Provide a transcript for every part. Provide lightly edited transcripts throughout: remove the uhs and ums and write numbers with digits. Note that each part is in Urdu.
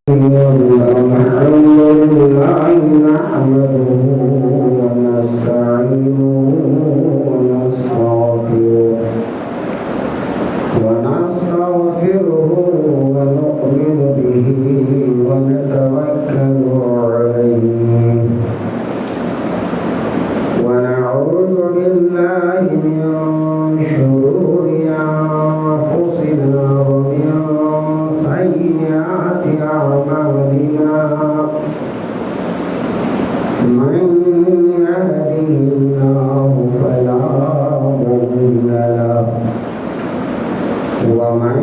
الحمد لله نحمده ونستعينه ونستغفره ونؤمن به ونتوكل عليه ونعوذ بالله من شرور أنفسنا ومن سيئات أعمالنا من يهده الله فلا مضل له ومن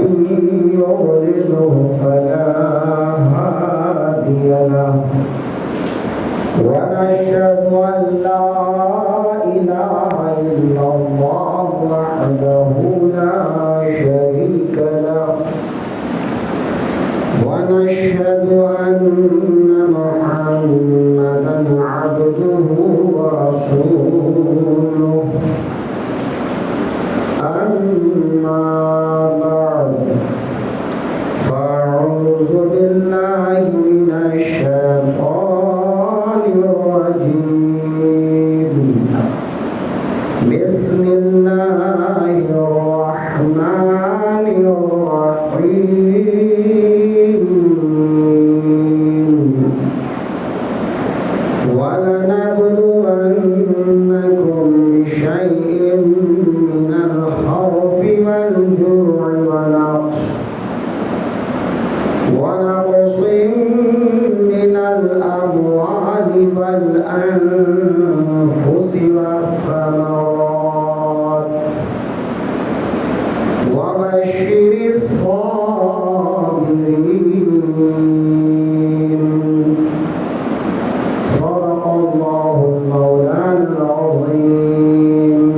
يضلله فلا هادي له ونشهد أن لا إله إلا الله وحده لا شريك له ونشهد أن محمدا عبده ورسوله أما بعد فأعوذ بالله من الشيطان الرجيم بسم الله الرحمن الرحيم ولنبلونكم بشيء من الخوف والجوع ونقص من الأموال والأنفس والثمرات وبشر الصابرين صدق الله المولانا العظيم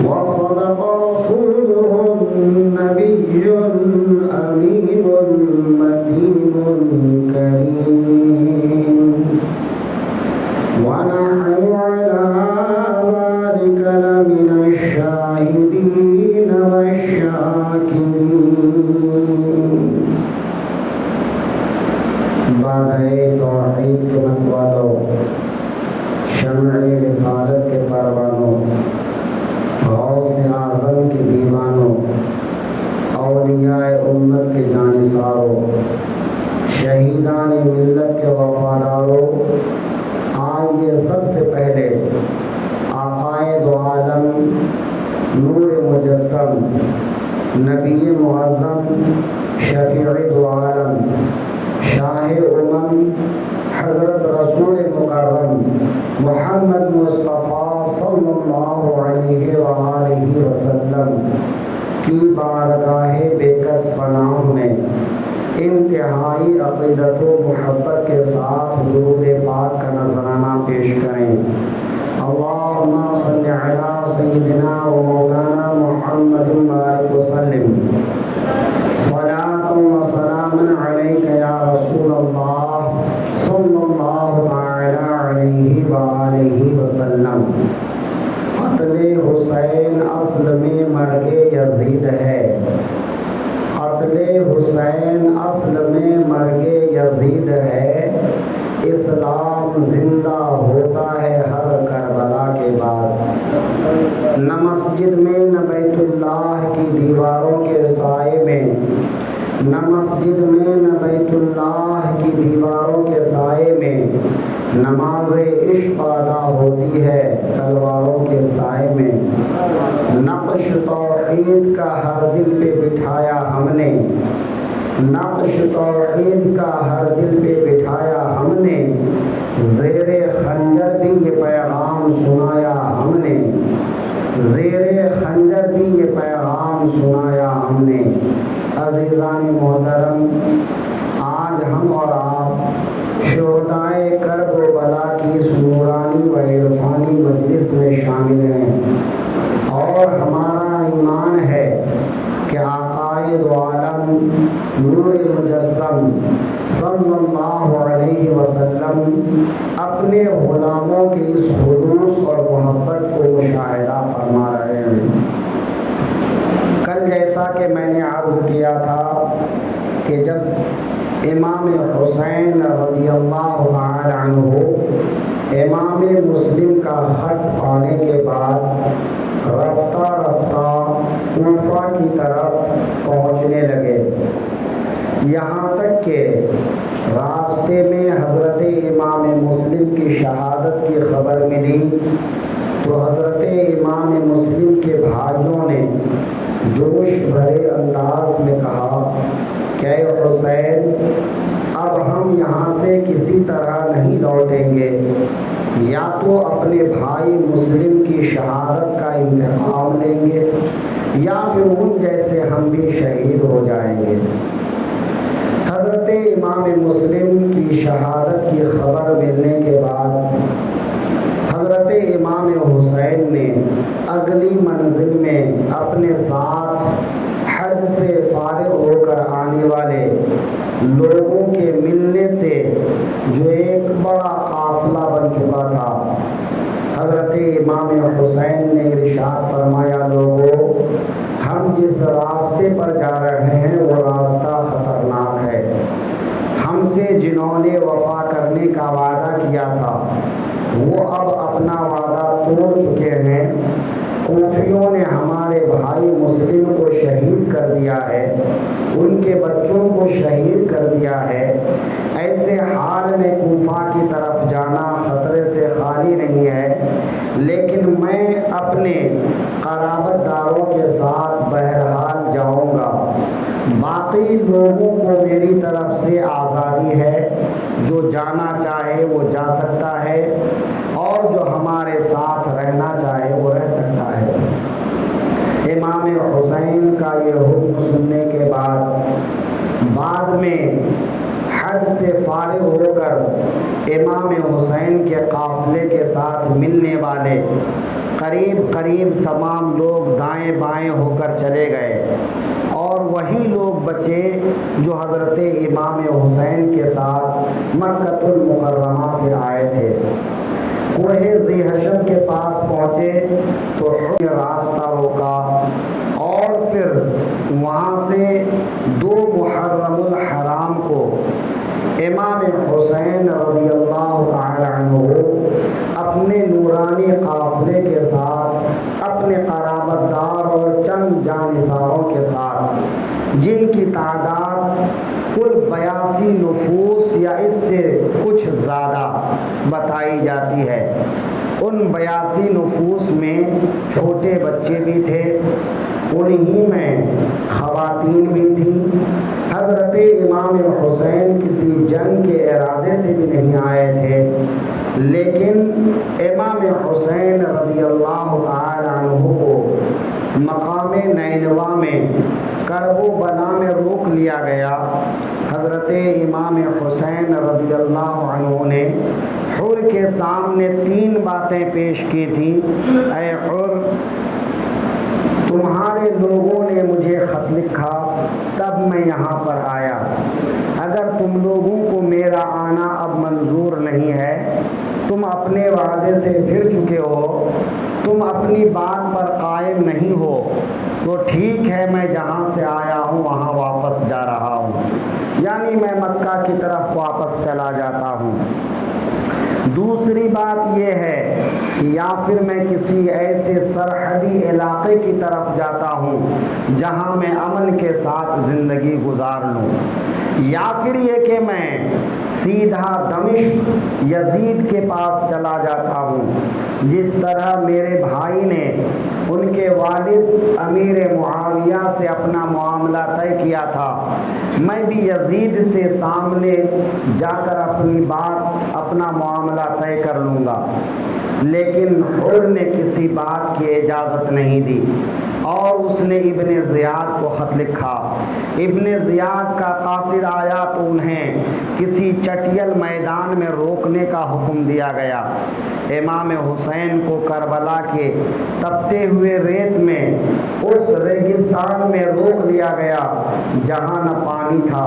وصدق رسوله النبي الأمين المتين الكريم ونحن على ذلك لمن الشاهدين والشاكرين بادئ توحید کے متوالوں شمع رسالت کے پروانوں غوث اعظم کے دیوانوں اولیاء امت کے جانثاروں شہیدان ملت کے وفاداروں آئیے سب سے پہلے آقائے دو عالم نور مجسم نبی معظم شفیع دو عالم شاہ امم حضرت رسول مکرم محمد مصطفیٰ صلی اللہ علیہ وآلہ وسلم کی بارگاہ بے کس پناہ میں انتہائی عقیدت و محبت کے ساتھ درود پاک کا نذرانہ پیش کریں۔ اللہم صلی علی سیدنا و مولانا محمد بارک وسلم صلاۃ و سلام علیک یا رسول اللہ صلی اللہ علیہ وآلہ وسلم۔ قتل حسین اصل میں مرگ یزید ہے، قتل حسین اصل میں مرگ یزید ہے، اسلام زندہ ہوتا ہے ہر کربلا کے بعد۔ نہ مسجد میں نہ بیت اللہ کی دیواروں کے سائے میں، نہ مسجد میں نہ بیت اللہ کی دیواروں کے سائے میں نماز عشق ادا ہوتی ہے تلواروں کے سائے میں۔ نقش توحید کا ہر دل پہ بٹھایا ہم نے، نقش توحید کا ہر دل پہ بٹھایا ہم نے، زیر خنجر بھی یہ پیغام سنایا ہم نے، زیر خنجر بھی یہ پیغام سنایا ہم نے۔ عزیزان محترم، آج ہم اور آپ شہدائے کرب و بلا کی اس نورانی و عرفانی مجلس میں شامل ہیں، اور ہمارا ایمان ہے کہ آقائے دو عالم نور مجسم صلی اللہ علیہ وسلم اپنے غلاموں کے اس خلوص اور محبت کو مشاہدہ فرما رہے ہیں۔ کل جیسا کہ میں نے عرض کیا تھا کہ جب امام حسین رضی اللہ تعالی عنہ امام مسلم کا خط پانے کے بعد رفتہ رفتہ کوفہ کی طرف پہنچنے لگے، یہاں تک کہ راستے میں حضرت امام مسلم کی شہادت کی خبر ملی تو حضرت امام مسلم کے بھائیوں نے جوش بھرے انداز میں کہا کہ اے حسین، اب ہم یہاں سے کسی طرح نہیں لوٹیں گے، یا تو اپنے بھائی مسلم کی شہادت کا انتقام لیں گے یا پھر ان جیسے ہم بھی شہید ہو جائیں گے۔ حضرت امام مسلم کی شہادت کی خبر ملنے کے بعد حضرت امام حسین نے اگلی منزل میں اپنے ساتھ حج سے فارغ ہو کر آنے والے لوگوں کے ملنے سے جو ایک بڑا قافلہ بن چکا تھا، حضرت امام حسین نے ارشاد فرمایا، لوگوں، ہم جس راستے پر جا رہے ہیں وہ راستہ خطرناک ہے، ہم سے جنہوں نے وفا کرنے کا وعدہ کیا تھا وہ اب اپنا وعدہ توڑ چکے ہیں، کوفیوں نے ہمارے بھائی مسلم کو شہید کر دیا ہے، ان کے بچوں کو شہید کر دیا ہے، ایسے حال میں کوفہ کی طرف جانا خطرے سے خالی نہیں ہے، لیکن میں اپنے قرابت داروں کے ساتھ بہرحال جاؤں گا، باقی لوگوں کو میری طرف سے آزادی ہے، جو جانا چاہے وہ جا سکتا ہے اور جو ہمارے ساتھ رہنا چاہے وہ رہ سکتا ہے۔ امام حسین کا یہ حکم سننے کے بعد میں حج سے فارغ ہو کر امام حسین کے قافلے کے ساتھ ملنے والے قریب تمام لوگ دائیں بائیں ہو کر چلے گئے اور وہی لوگ بچے جو حضرت امام حسین کے ساتھ مکہ المکرمہ سے آئے تھے۔ کوہ ذی حشم کے پاس پہنچے تو راستہ روکا اور پھر وہاں سے 2 محرم الحرام کو امام حسین رضی اللہ تعالی عنہ اپنے نورانی قافلے کے ساتھ، اپنے قرابت دار اور چند جانثاروں کے ساتھ، جن کی تعداد کل 82 نفوس یا اس سے کچھ زیادہ بتائی جاتی ہے، ان 82 نفوس میں چھوٹے بچے بھی تھے، انہی میں خواتین بھی تھیں۔ حضرت امام حسین کسی جنگ کے ارادے سے بھی نہیں آئے تھے، لیکن امام حسین رضی اللہ تعالی عنہ کو مقام نینوا میں کرب و بلا میں روک لیا گیا۔ حضرت امام حسین رضی اللہ عنہ نے حر کے سامنے 3 باتیں پیش کی تھیں۔ اے حر، تمہارے لوگوں نے مجھے خط لکھا تب میں یہاں پر آیا، اگر تم لوگوں کو میرا آنا اب منظور نہیں ہے، تم اپنے وعدے سے پھر چکے ہو، تم اپنی بات پر قائم نہیں ہو، تو ٹھیک ہے، میں جہاں سے آیا ہوں وہاں واپس جا رہا ہوں، یعنی میں مکہ کی طرف واپس چلا جاتا ہوں۔ دوسری بات یہ ہے کہ یا پھر میں کسی ایسے سرحدی علاقے کی طرف جاتا ہوں جہاں میں امن کے ساتھ زندگی گزار لوں، یا پھر یہ کہ میں سیدھا دمشق یزید کے پاس چلا جاتا ہوں، جس طرح میرے بھائی نے ان کے والد امیر معاویہ سے اپنا معاملہ طے کیا تھا، میں بھی یزید سے سامنے جا کر اپنی بات، اپنا معاملہ طے کر لوں گا۔ لیکن حر نے کسی بات کی اجازت نہیں دی اور اس نے ابن زیاد کو خط لکھا۔ ابن زیاد کا قاصد آیا تو انہیں کسی چٹیل میدان میں روکنے کا حکم دیا گیا۔ امام حسین کو کربلا کے تپتے ہوئے ریت میں اس ریگستان گورستان میں روک لیا گیا جہاں نہ پانی تھا،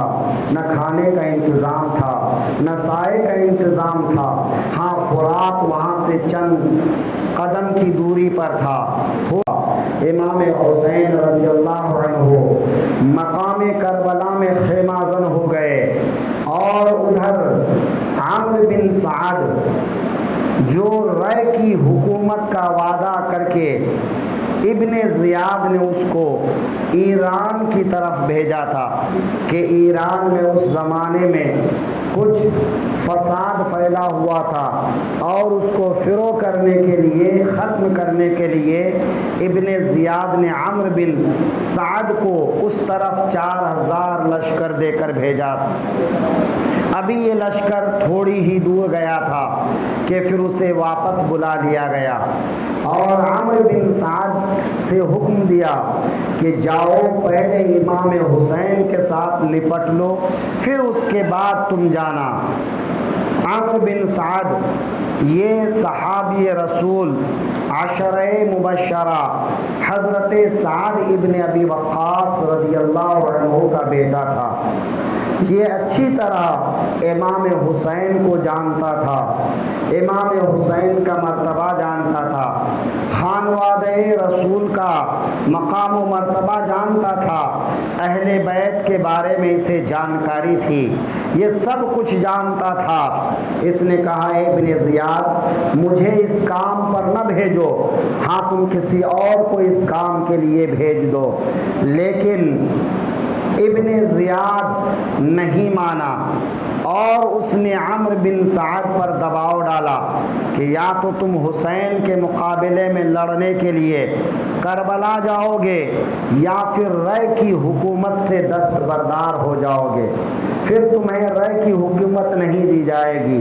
نہ کھانے کا انتظام تھا، نہ سائے کا انتظام تھا۔ ہاں فرات وہاں سے چند قدم کی دوری پر تھا۔ امام حسین رضی اللہ عنہ مقام کربلا میں خیمہ زن ہو گئے، اور ادھر عمرو بن سعد جو رائے کی حکومت کا وعدہ کر کے ابن زیاد نے اس کو ایران کی طرف بھیجا تھا کہ ایران میں اس زمانے میں کچھ فساد پھیلا ہوا تھا، اور اس کو فروغ کرنے کے لیے، ختم کرنے کے لیے ابن زیاد نے عمرو بن سعد کو اس طرف 4000 لشکر دے کر بھیجا۔ ابھی یہ لشکر تھوڑی ہی دور گیا تھا کہ پھر اسے واپس بلا لیا گیا، اور عمرو بن سعد سے حکم دیا کہ جاؤ پہلے امام حسین کے ساتھ لپٹ لو، پھر اس کے بعد تم جانا۔ عمرو بن سعد یہ صحابی رسول عشرہ مبشرہ حضرت سعد ابن ابی وقاص رضی اللہ عنہ کا بیٹا تھا۔ یہ اچھی طرح امام حسین کو جانتا تھا، امام حسین کا مرتبہ جانتا تھا، خانوادہ رسول کا مقام و مرتبہ جانتا تھا، اہل بیت کے بارے میں اسے جانکاری تھی، یہ سب کچھ جانتا تھا۔ اس نے کہا اے ابن زیاد مجھے اس کام پر نہ بھیجو، ہاں تم کسی اور کو اس کام کے لیے بھیج دو۔ لیکن ابن زیاد نہیں مانا، اور اس نے عمرو بن سعد پر دباؤ ڈالا کہ یا تو تم حسین کے مقابلے میں لڑنے کے لیے کربلا جاؤ گے، یا پھر رائے کی حکومت سے دستبردار ہو جاؤ گے، پھر تمہیں رائے کی حکومت نہیں دی جائے گی۔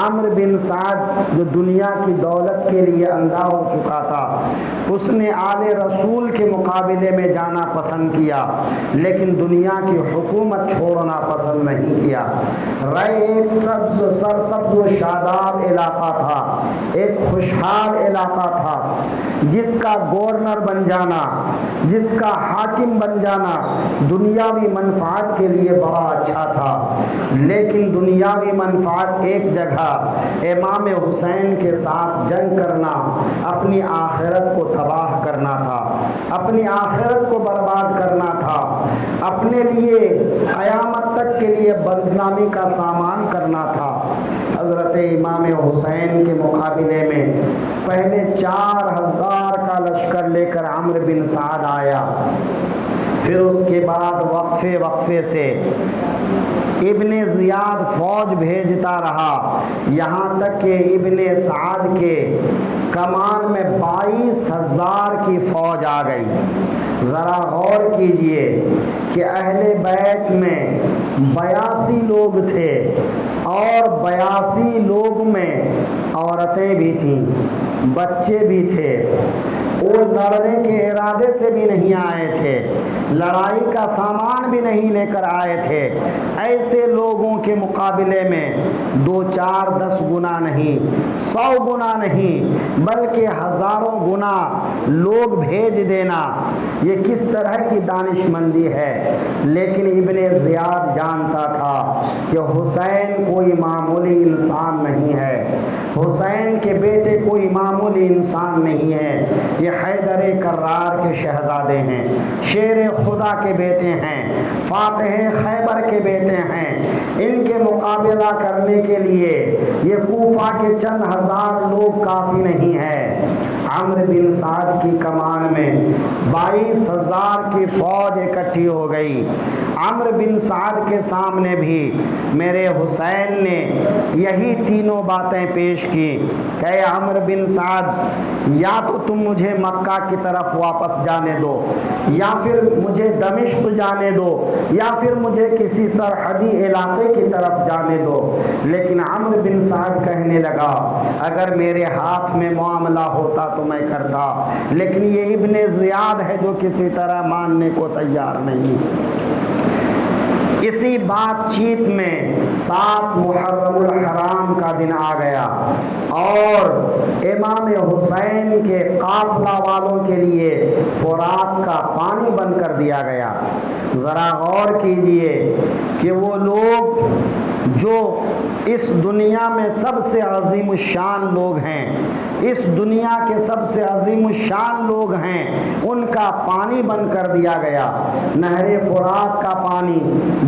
عمرو بن سعد جو دنیا کی دولت کے لیے اندھا ہو چکا تھا، اس نے آل رسول کے مقابلے میں جانا پسند کیا، لیکن دنیا کی حکومت چھوڑنا پسند نہیں کیا۔ رائے ایک سرسبز و شاداب علاقہ تھا، ایک خوشحال علاقہ تھا، جس کا گورنر بن جانا، جس کا حاکم بن جانا دنیاوی منفعت کے لیے بڑا اچھا تھا، لیکن دنیاوی منفعت ایک جگہ امام حسین کے ساتھ جنگ کرنا اپنی آخرت کو تباہ کرنا تھا، اپنی آخرت کو برباد کرنا تھا، اپنے لیے قیامت تک کے لیے بدنامی کا سامان کرنا تھا۔ حضرت امام حسین کے مقابلے میں پہلے 4000 کا لشکر لے کر عمرو بن سعد آیا، پھر اس کے بعد وقفے وقفے سے ابن زیاد فوج بھیجتا رہا، یہاں تک کہ ابن سعد کے کمان میں 22000 کی فوج آ گئی۔ ذرا غور کیجئے کہ اہل بیت میں 82 لوگ تھے، اور 82 لوگ میں عورتیں بھی تھیں، بچے بھی تھے، وہ لڑنے کے ارادے سے بھی نہیں آئے تھے، لڑائی کا سامان بھی نہیں لے کر آئے تھے۔ ایسے لوگوں کے مقابلے میں 2 4 10 گنا نہیں، 100 گنا نہیں، بلکہ ہزاروں گنا لوگ بھیج دینا، یہ کس طرح کی دانش مندی ہے۔ لیکن ابن زیاد جانتا تھا کہ حسین کوئی معمولی انسان نہیں ہے، حسین کے بیٹے کوئی معمولی انسان نہیں ہے، یہ حیدر کرار کے شہزادے ہیں، شیر خدا کے بیٹے ہیں، فاتح خیبر کے بیٹے ہیں۔ ان کے مقابلہ کرنے کے لیے یہ کوفہ کے چند ہزار لوگ کافی نہیں ہے۔ عمرو بن سعد کی کمان میں 22000 کی فوج اکٹھی ہو گئی۔ عمرو بن سعد کے سامنے بھی میرے حسین نے یہی تینوں باتیں پیش کی کہ اے عمرو بن سعد، یا تو تم مجھے مکہ کی طرف واپس جانے دو، یا پھر مجھے دمشق جانے دو، یا پھر مجھے کسی سرحدی علاقے کی طرف جانے دو۔ لیکن عمرو بن سعد کہنے لگا اگر میرے ہاتھ میں معاملہ ہوتا تو میں کرتا، لیکن یہ ابن زیاد ہے جو کسی طرح ماننے کو تیار نہیں۔ اسی بات چیت میں 7 محرم الحرام کا دن آ گیا اور امام حسین کے قافلہ والوں کے لیے فرات کا پانی بند کر دیا گیا۔ ذرا غور کیجئے کہ وہ لوگ جو اس دنیا میں سب سے عظیم الشان لوگ ہیں، اس دنیا کے سب سے عظیم الشان لوگ ہیں، ان کا پانی بند کر دیا گیا۔ نہر فرات کا پانی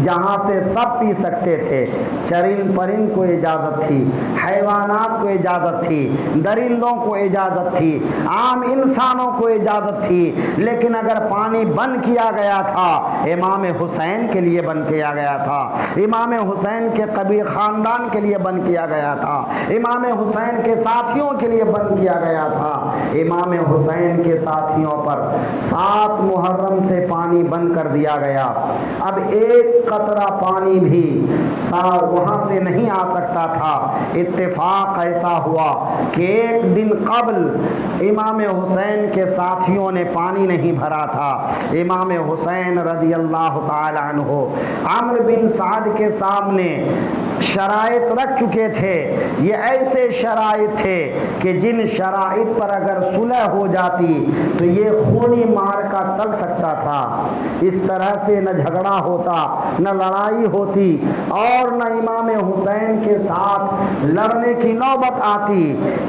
جہاں سے سب پی سکتے تھے، چرند پرند کو اجازت تھی، حیوانات کو اجازت تھی، درندوں کو اجازت تھی، عام انسانوں کو اجازت تھی، لیکن اگر پانی بند کیا گیا تھا امام حسین کے لیے بند کیا گیا تھا، امام حسین کے قبیل خاندان کے لیے بند کیا گیا تھا، امام حسین کے ساتھیوں کے لیے بند کیا گیا تھا۔ امام حسین کے ساتھیوں پر 7 محرم سے پانی بند کر دیا گیا۔ اب ایک قطرہ پانی بھی وہاں سے نہیں آ سکتا تھا۔ اتفاق ایسا ہوا کہ ایک دن قبل امام حسین کے ساتھیوں نے پانی نہیں بھرا تھا۔ امام حسین رضی اللہ تعالی عنہ عمرو بن سعد کے سامنے شرائط رکھ چکے تھے۔ یہ ایسے شرائط تھے کہ جن شرائط پر اگر صلح ہو جاتی تو یہ خونی معرکہ ٹل سکتا تھا۔ اس طرح سے نہ جھگڑا ہوتا، نہ لڑائی ہوتی اور نہ امام حسین کے ساتھ لڑنے کی نوبت آتی۔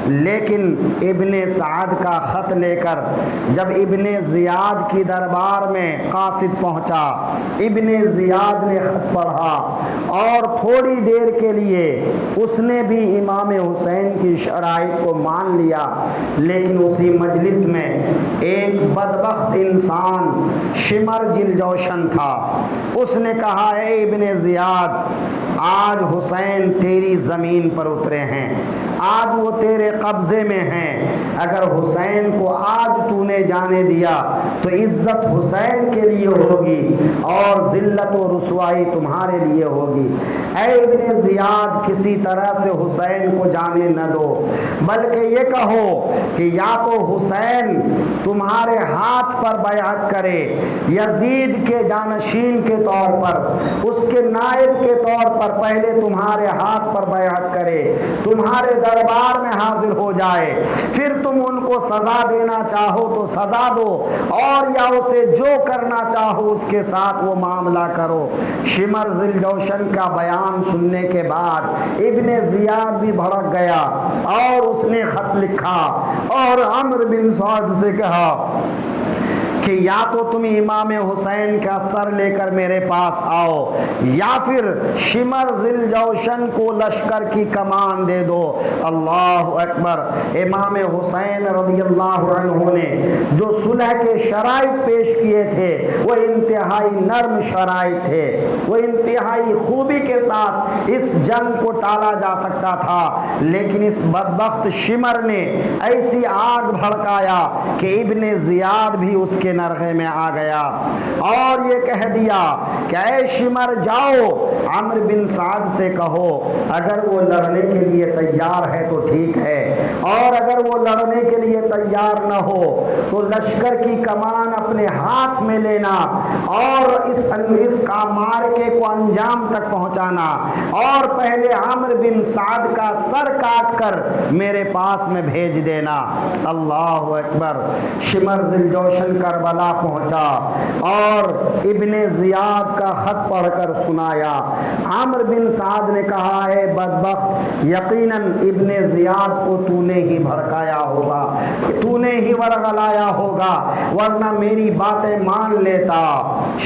لیکن ابن سعد کا خط لے کر جب ابن زیاد کی دربار میں قاصد پہنچا، ابن زیاد نے خط پڑھا اور تھوڑی دیر کے لیے اس نے بھی امام حسین کی شرائط کو مان لیا، لیکن اسی مجلس میں ایک بدبخت انسان شمر جلجوشن تھا۔ اس نے کہا، اے ابن زیاد، آج حسین تیری زمین پر اترے ہیں، آج وہ تیرے قبضے میں ہیں۔ اگر حسین کو آج تو نے جانے دیا تو عزت حسین کے لیے ہوگی اور ذلت و رسوائی تمہارے لیے ہوگی۔ اے ابن زیاد، کسی طرح سے حسین کو جانے نہ دو، بلکہ یہ کہو کہ یا تو حسین تمہارے ہاتھ پر بیعت کرے، یزید کے جانشین کے طور پر، اس کے نائب کے طور پر پہلے تمہارے ہاتھ پر بیعت کرے، تمہارے دربار میں حاضر ہو جائے، پھر تم ان کو سزا دینا چاہو تو سزا دو، اور یا اسے جو کرنا چاہو اس کے ساتھ وہ معاملہ کرو۔ شمر ذوالجوشن کا بیان سننے کے بعد ابن زیاد بھی بھڑک گیا اور اس نے خط لکھا اور عمرو بن سعد سے کہا کہ یا تو تم امام حسین کا سر لے کر میرے پاس آؤ یا پھر شمر ذوالجوشن کو لشکر کی کمان دے دو۔ اللہ اکبر! امام حسین رضی اللہ عنہ نے جو صلح کے شرائط پیش کیے تھے وہ انتہائی نرم شرائط تھے، وہ انتہائی خوبی کے ساتھ اس جنگ کو ٹالا جا سکتا تھا، لیکن اس بدبخت شمر نے ایسی آگ بھڑکایا کہ ابن زیاد بھی اس کے نرغے میں آ گیا اور یہ کہہ دیا کہ اے شمر، جاؤ عمرو بن سعد سے کہو اگر وہ لڑنے کے لیے تیار ہے تو ٹھیک ہے، اور اگر وہ لڑنے کے لیے تیار نہ ہو تو لشکر کی کمان اپنے ہاتھ میں لینا اور اس کا مارکے کو انجام تک پہنچانا، اور پہلے عمرو بن سعد کا سر کاٹ کر میرے پاس میں بھیج دینا۔ اللہ اکبر! شمر ذوالجوشن کربلا پہنچا اور ابن زیاد کا خط پڑھ کر سنایا۔ عمرو بن سعد نے کہا، اے بدبخت، یقیناً ابن زیاد کو تو نے ہی بھڑکایا ہوگا، تو نے ہی ورغلایا ہوگا، ورنہ میری باتیں مان لیتا۔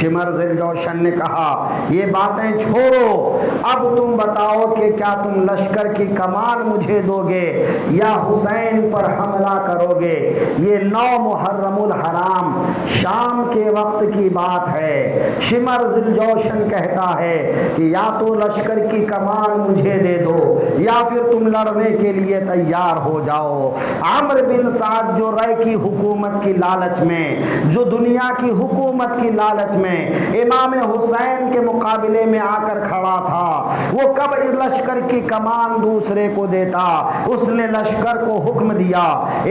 شمر ذوالجوشن نے کہا، یہ باتیں چھوڑو، اب تم بتاؤ کہ کیا تم لشکر کی کمان مجھے دو گے یا حسین پر حملہ کرو گے؟ یہ 9 محرم الحرام شام کے وقت کی بات ہے۔ شمر ذوالجوشن کہتا ہے کہ یا تو لشکر کی کمان مجھے دے دو یا پھر تم لڑنے کے لیے تیار ہو جاؤ۔ عمرو بن سعد جو رائے کی حکومت کی لالچ میں، جو دنیا کی حکومت کی لالچ میں امام حسین کے مقابلے میں آ کر کھڑا تھا، وہ کب لشکر کی کمان دوسرے کو دیتا؟ اس نے لشکر کو حکم دیا،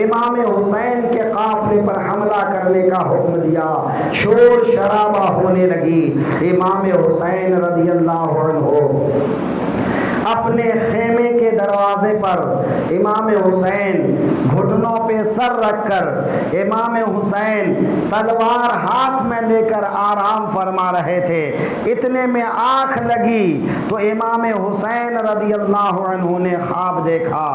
امام حسین کے قافلے پر حملہ کرنے کا حکم حکم دیا، شور شرابہ ہونے لگی۔ امام حسین رضی اللہ عنہ اپنے خیمے کے دروازے پر امام حسین گھٹنوں پہ سر رکھ کر، امام حسین تلوار ہاتھ میں لے کر آرام فرما رہے تھے۔ اتنے میں آنکھ لگی تو امام حسین رضی اللہ عنہ نے خواب دیکھا۔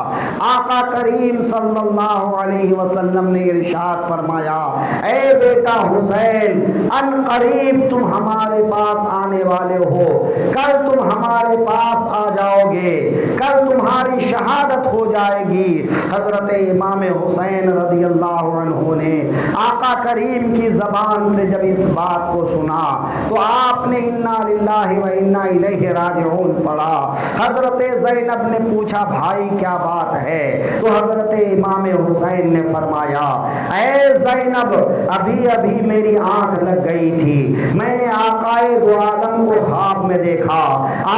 آقا کریم صلی اللہ علیہ وسلم نے ارشاد فرمایا، اے بیٹا حسین، ان قریب تم ہمارے پاس آنے والے ہو، کل تم ہمارے پاس آ جاؤ گے، کل تمہاری شہادت ہو جائے گی۔ حضرت امام حسین رضی اللہ عنہ نے آقا کریم کی زبان سے جب اس بات کو سنا تو آپ نے انا للہ و انا الیہ راجعون پڑھا۔ حضرت زینب نے پوچھا، بھائی کیا بات ہے؟ تو حضرت امام حسین نے فرمایا، اے زینب، ابھی ابھی میری آنکھ لگ گئی تھی، میں نے آقائے دو عالم کو خواب میں دیکھا۔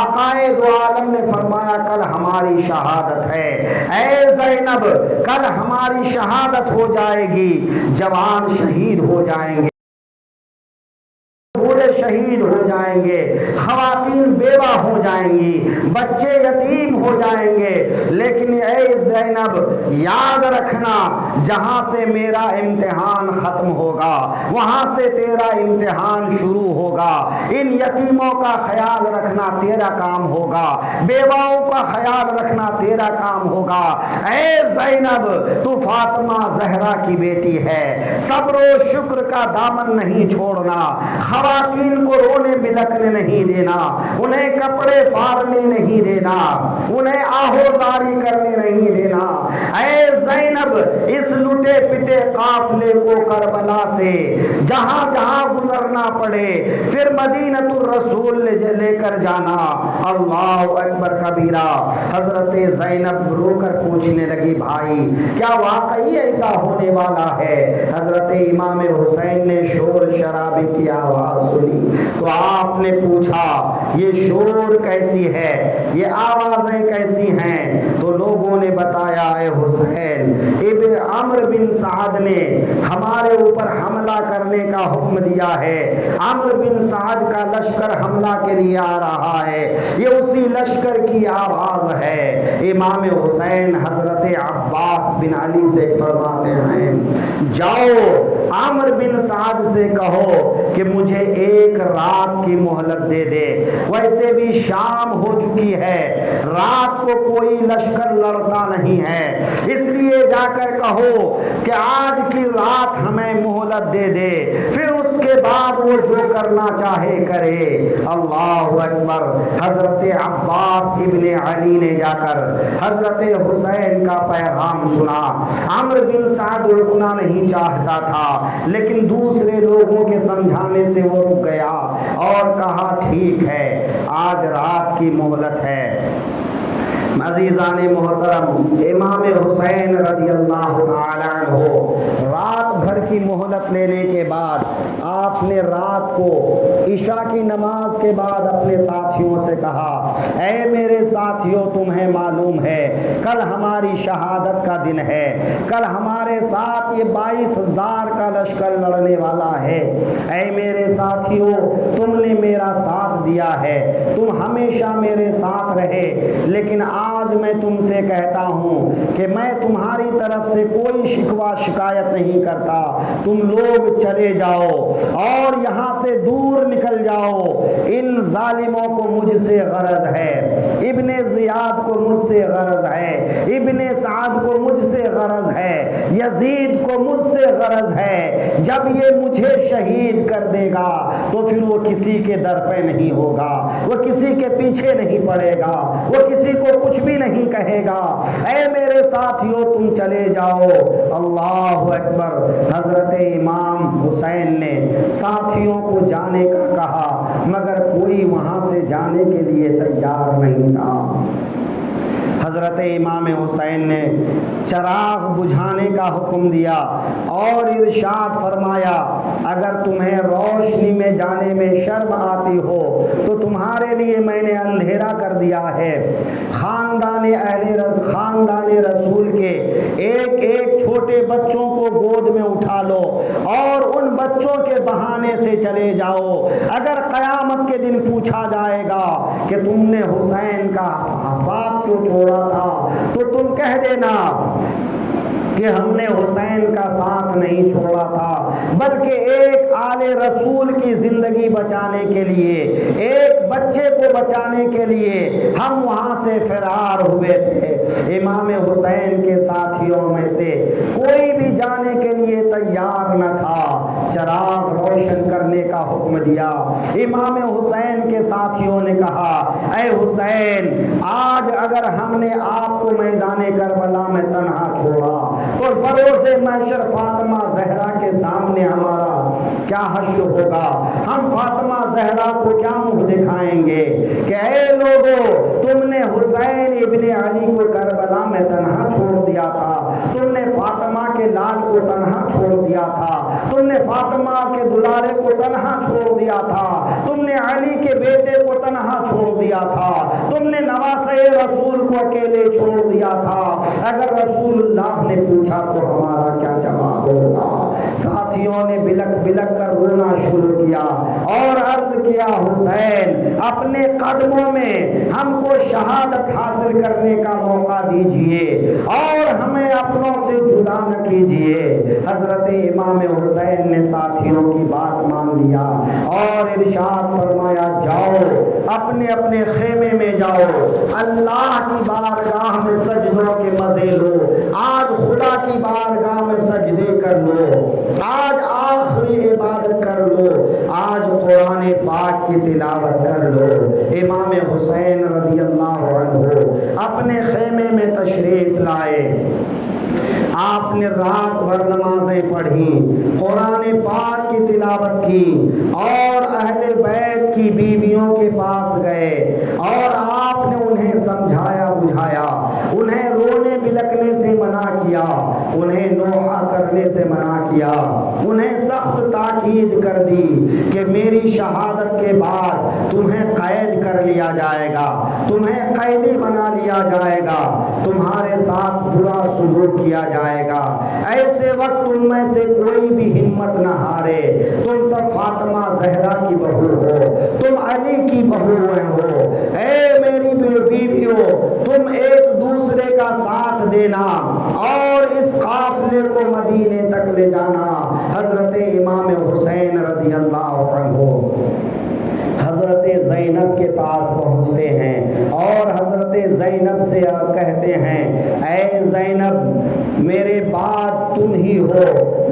آقائے دو عالم نے فرمایا، کل ہماری شہادت ہے، اے زینب کل ہماری شہادت ہو جائے گی، جوان شہید ہو جائیں گے، بوڑھے شہید ہو جائیں گے، خواتین بیوہ ہو جائیں گی، بچے یتیم ہو جائیں گے، لیکن اے زینب یاد رکھنا، جہاں سے میرا امتحان ختم ہوگا وہاں سے تیرا امتحان شروع ہوگا۔ ان یتیموں کا خیال رکھنا تیرا کام ہوگا، بیواؤں کا خیال رکھنا تیرا کام ہوگا۔ اے زینب، تو فاطمہ زہرا کی بیٹی ہے، صبر و شکر کا دامن نہیں چھوڑنا، خواتین کو رونے بلکنے نہیں دینا، انہیں کپڑے پھاڑنے نہیں دینا، انہیں آہوزاری کرنے نہیں دینا۔ اے زینب، اس لٹے پٹے قافلے کو کربلا سے جہاں جہاں گزرنا پڑے پھر مدینۃ الرسول لے کر جانا۔ اللہ اکبر کبیرہ۔ حضرت زینب رو کر پوچھنے لگی، بھائی کیا واقعی ایسا ہونے والا ہے؟ حضرت امام حسین نے شور شرابے کی آواز سنی تو آپ نے پوچھا، یہ شور کیسی ہے، یہ آوازیں کیسی ہیں؟ تو لوگوں نے بتایا، اے حسین، ابن عمرو بن سعد نے ہمارے اوپر حملہ کرنے کا حکم دیا ہے، عمرو بن سعد کا لشکر حملہ کے لیے آ رہا ہے، یہ اسی لشکر کی آواز ہے۔ امام حسین حضرت عباس بن علی سے فرماتے ہیں، جاؤ عمرو بن سعد سے کہو کہ مجھے ایک رات کی مہلت دے دے، ویسے بھی شام ہو چکی ہے، رات کو کوئی لشکر لڑتا نہیں ہے، اس لیے جا کر کہو کہ آج کی رات ہمیں مہلت دے دے، پھر اس کے بعد وہ جو کرنا چاہے کرے۔ اللہ اکبر۔ حضرت عباس ابن علی نے جا کر حضرت حسین کا پیغام سنا۔ عمرو بن سعد رکنا نہیں چاہتا تھا، لیکن دوسرے لوگوں کے سمجھانے سے وہ رک گیا اور کہا، ٹھیک ہے، آج رات کی مہلت ہے۔ عزیزان محترم، امام حسین رضی اللہ تعالی عنہ رات بھر کی مہلت لینے کے بعد آپ نے رات کو عشاء کی نماز کے بعد اپنے ساتھیوں سے کہا، اے میرے ساتھیوں، تمہیں معلوم ہے کل ہماری شہادت کا دن ہے، کل ہمارے ساتھ یہ 22,000 کا لشکر لڑنے والا ہے۔ اے میرے ساتھیوں، تم نے میرا ساتھ دیا ہے، تم ہمیشہ میرے ساتھ رہے، لیکن آج میں تم سے کہتا ہوں کہ میں تمہاری طرف سے کوئی شکوہ شکایت نہیں کرتا، تم لوگ چلے جاؤ اور یہاں سے دور نکل جاؤ، ان ظالموں کو مجھ سے غرض ہے، ابن زیاد کو مجھ سے غرض ہے، ابن سعد کو مجھ سے غرض ہے، یزید کو مجھ سے غرض ہے، جب یہ مجھے شہید کر دے گا تو پھر وہ کسی کے در پہ نہیں ہوگا، وہ کسی کے پیچھے نہیں پڑے گا، وہ کسی کو کچھ بھی نہیں کہے گا۔ اے میرے ساتھیوں، تم چلے جاؤ۔ اللہ اکبر۔ حضرت امام حسین نے ساتھیوں کو جانے کا کہا، مگر کوئی وہاں سے جانے کے لیے تیار نہیں تھا۔ حضرت امام حسین نے چراغ بجھانے کا حکم دیا اور ارشاد فرمایا، اگر تمہیں روشنی میں جانے میں شرم آتی ہو تو تمہارے لیے میں نے اندھیرا کر دیا ہے۔ خاندان رسول کے ایک ایک چھوٹے بچوں کو گود میں اٹھا لو اور ان بچوں کے بہانے سے چلے جاؤ۔ اگر قیامت کے دن پوچھا جائے گا کہ تم نے حسین کا ساتھ کیوں چھوڑا تھا تو تم کہہ دینا کہ ہم نے حسین کا ساتھ نہیں چھوڑا تھا، بلکہ ایک آل رسول کی زندگی بچانے کے لیے، ایک بچے کو بچانے کے لیے ہم وہاں سے فرار ہوئے تھے۔ امام حسین کے ساتھیوں میں سے کوئی بھی جانے کے لیے تیار نہ تھا۔ چراغ روشن کرنے کا حکم دیا۔ امام حسین کے ساتھیوں نے کہا اے حسین، آج اگر ہم نے آپ کو میدان کربلا میں تنہا چھوڑا تو بروز محشر فاطمہ زہرا کے سامنے ہمارا کیا حشر ہوگا؟ ہم فاطمہ زہرا کو کیا منہ دکھائیں گے کہ اے لوگو، تم نے حسین ابن علی کو کربلا میں تنہا چھوڑ دیا تھا، تم نے فاطمہ کے لال کو تنہا چھوڑ دیا تھا، تم نے فاطمہ کے دلارے کو تنہا چھوڑ دیا تھا، تم نے علی کے بیٹے کو تنہا چھوڑ دیا تھا، تم نے نواسے رسول کو اکیلے چھوڑ دیا تھا۔ اگر رسول اللہ نے پوچھا تو ہمارا کیا جواب ہوگا؟ ساتھیوں نے بلک بلک کر رونا شروع کیا اور عرض کیا حسین، اپنے قدموں میں ہم کو شہادت حاصل کرنے کا موقع دیجئے اور ہمیں اپنوں سے جدا نہ کیجئے۔ حضرت امام حسین نے ساتھیوں کی بات مان لیا اور ارشاد فرمایا جاؤ اپنے اپنے خیمے میں جاؤ، اللہ کی بارگاہ میں سجدوں کے مزے لو، آج خدا کی بارگاہ میں سجدے کر لو، آج آخری عبادت کر لو، آج قرآن پاک کی تلاوت کر لو۔ امام حسین رضی اللہ عنہ اپنے خیمے میں تشریف لائے، آپ نے رات بھر نمازیں پڑھی، قرآن پاک کی تلاوت کی اور اہل بیت کی بیویوں کے پاس گئے اور آپ نے انہیں سمجھایا بجھایا، انہیں رونے بلکنے سے منع کیا، انہیں نوحہ کرنے سے منع کیا، انہیں سخت تاکید کر دی کہ میری شہادت کے بعد تمہیں قید کر لیا جائے گا، تمہیں قیدی بنا لیا جائے گا، تمہارے ساتھ برا سلوک کیا جائے گا۔ ایسے وقت تم میں سے کوئی بھی ہمت نہ ہارے، تم سب فاطمہ زہرا کی بہو ہو، تم علی کی بہویں ہو، اے میری بیویوں، تم ایک دوسرے کا ساتھ دینا اور اس قافلے کو مدینے تک لے جانا۔ حضرت امام حسین رضی اللہ عنہ حضرت زینب کے پاس پہنچتے ہیں اور حضرت زینب سے کہتے ہیں اے زینب، میرے بعد تم ہی ہو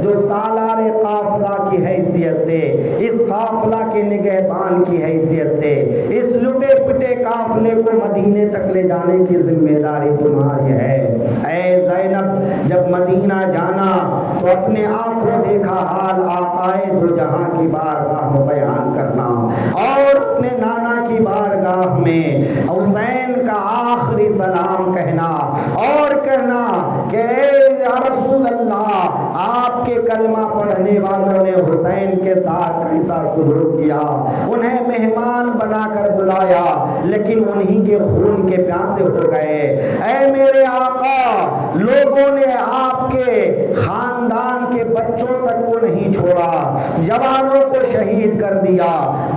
جو سالار قافلہ کی حیثیت سے، اس قافلہ کے نگہبان کی حیثیت سے اس لٹے پٹے قافلے کو مدینے تک لے جانے کی ذمہ داری تمہاری ہے۔ اے زینب، جب مدینہ جانا تو اپنے آنکھوں دیکھا حال آقائے دو جہاں کی بارگاہ میں بیان کرنا اور اپنے نانا کی بارگاہ میں حسین کا آخری سلام کہنا اور کہنا کہ یا رسول اللہ، آپ کے کلمہ پڑھنے والوں نے حسین کے ساتھ کیسا سلوک کیا، انہیں مہمان بنا کر بلایا لیکن انہی کے خون کے پیاسے ہو گئے۔ اے میرے آقا، لوگوں نے آپ کے خاندان کے بچوں تک کو نہیں چھوڑا، جوانوں کو شہید کر دیا،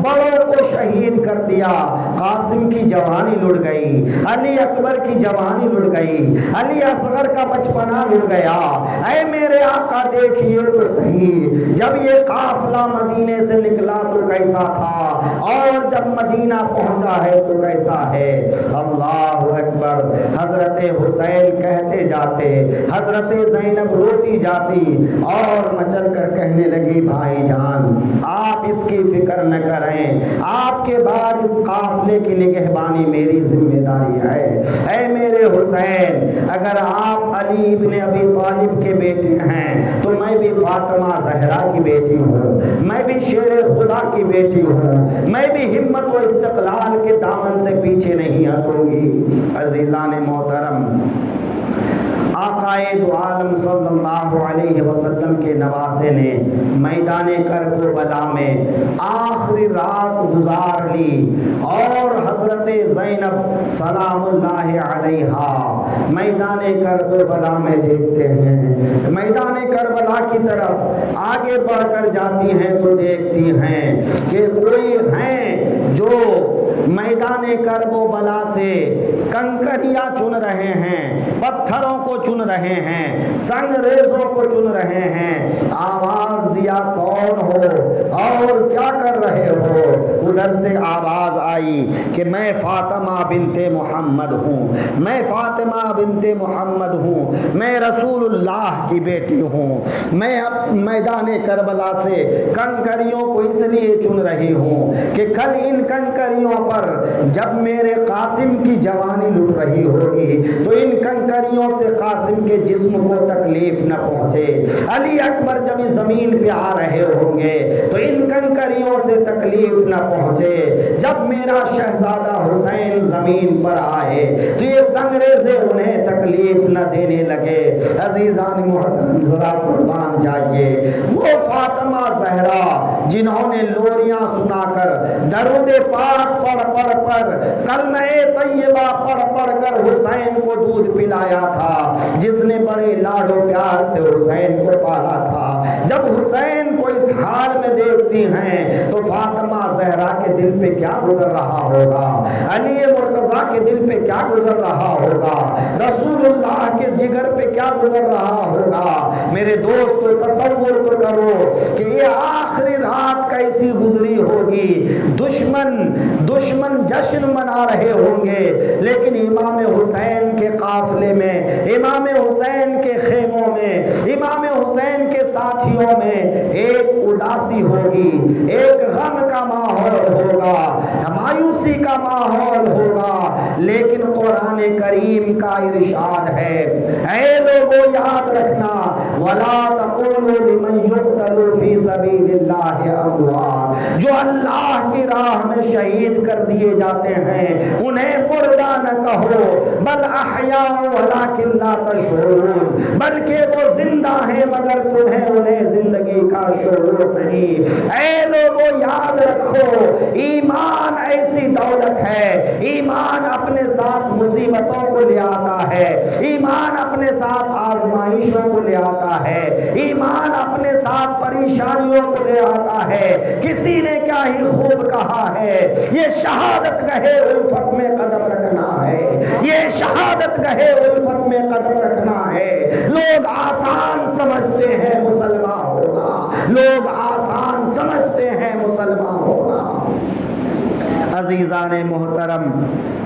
بڑوں کو شہید کر دیا، قاسم کی جوانی لٹ گئی، علی اکبر کی جوانی لٹ گئی، علی اصغر کا بچپنا لٹ گیا۔ اے میرے آقا دیکھیے تو صحیح، جب یہ قافلہ مدینے سے نکلا تو کیسا تھا اور جب مدینہ پہنچا ہے تو کیسا ہے۔ اللہ اکبر۔ حضرت حسین کہتے جاتے، حضرت زینب روتی جاتی اور مچل کر کہنے لگی بھائی جان، آپ اس کی فکر نہ کریں، آپ کے بعد اس قافلے کی نگہبانی میری ذمہ داری ہے۔ اے میرے حسین، اگر آپ علی ابن ابی طالب کے بیٹے ہیں تو میں بھی فاطمہ زہرا کی بیٹی ہوں، میں بھی شیر خدا کی بیٹی ہوں، میں بھی ہمت و استقلال کے دامن سے پیچھے نہیں ہٹوں گی۔ عزیزان محترم، آقائے دو عالم صلی اللہ علیہ وسلم کے نواسے نے میدان کربلا میں آخری رات گزار لی اور حضرت زینب سلام اللہ علیہا میدان کربلا میں دیکھتے ہیں، میدان کربلا کی طرف آگے بڑھ کر جاتی ہیں تو دیکھتی ہیں کہ کوئی ہیں جو میدان کربلا سے کنکریاں چن رہے ہیں، پتھروں کو چن رہے ہیں، سنگریزوں کو چن رہے ہیں۔ آواز دیا کون ہو اور کیا کر رہے ہو؟ ادھر سے آواز آئی کہ میں فاطمہ بنت محمد ہوں، میں فاطمہ بنت محمد ہوں، میں رسول اللہ کی بیٹی ہوں، میں میدان کربلا سے کنکریوں کو اس لیے چن رہی ہوں کہ کل ان کنکریوں پر جب میرے قاسم کی جوانی لٹ رہی ہوگی تو ان کنکریوں سے قاسم کے جسم کو تکلیف نہ پہنچے، علی اکبر جب اس زمین پہ آ رہے ہوں گے تو ان کنکریوں سے تکلیف نہ پہنچے، جب میرا شہزادہ حسین زمین پر آئے تو یہ سنگریزے انہیں تکلیف نہ دینے لگے۔ عزیزان محترم ذرا قربان جائیے، وہ فاطمہ زہرا جنہوں نے لوریاں سنا کر درود پاک پڑھ کر کلمہ طیبہ پڑھ کر حسین کو دودھ پلایا تھا، جس نے بڑے لاڈ و پیار سے حسین کو پالا تھا، جب حسین کو اس حال میں دیکھتی ہیں تو فاطمہ زہرا کے دل پہ کیا گزر رہا ہوگا، علی مرتضیٰ کے دل پہ کیا گزر رہا ہوگا، رسول اللہ کے جگر پہ کیا گزر رہا ہوگا۔ میرے دوستو تصور تو کرو کہ یہ آخری رات کیسی گزری ہوگی، دشمن جشن منا رہے ہوں گے، لیکن امام حسین کے قافلے میں، امام حسین کے خیموں میں، امام حسین کے ساتھیوں میں ایک اداسی ہوگی، ایک غم کا ماحول ہوگا، مایوسی کا ماحول ہوگا، لیکن قرآن کریم کا ارشاد ہے، اے لوگوں یاد رکھنا وَلَا تَقُولُوا لِمَنْ يُقْتَلُ فِي سَبِيلِ اللَّهِ أَمْوَاتٌ، جو اللہ کی راہ میں شہید کر دیے جاتے ہیں انہیں مردہ نہ کہو، بل احیاء ولکن لا تشعرون، بلکہ وہ زندہ ہیں مگر تمہیں انہیں زندگی کا شعور نہیں۔ اے لوگوں یاد رکھو، ایمان ایسی دولت ہے، ایمان اپنے ساتھ مصیبتوں کو لے آتا ہے، ایمان اپنے ساتھ آزمائشوں کو لے آتا ہے، ایمان اپنے ساتھ پریشانیوں کو لے آتا ہے۔ کسی نے کیا ہی خوب کہا ہے، یہ شہادت گہے الفت میں قدم رکھنا ہے، یہ شہادت گہے الفت میں قدم رکھنا ہے۔ لوگ آسان سمجھتے ہیں مسلمان ہونا، لوگ آسان سمجھتے ہیں مسلمان ہونا۔ عزیزان محترم،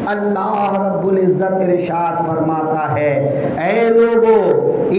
اللہ رب العزت ارشاد فرماتا ہے، اے لوگو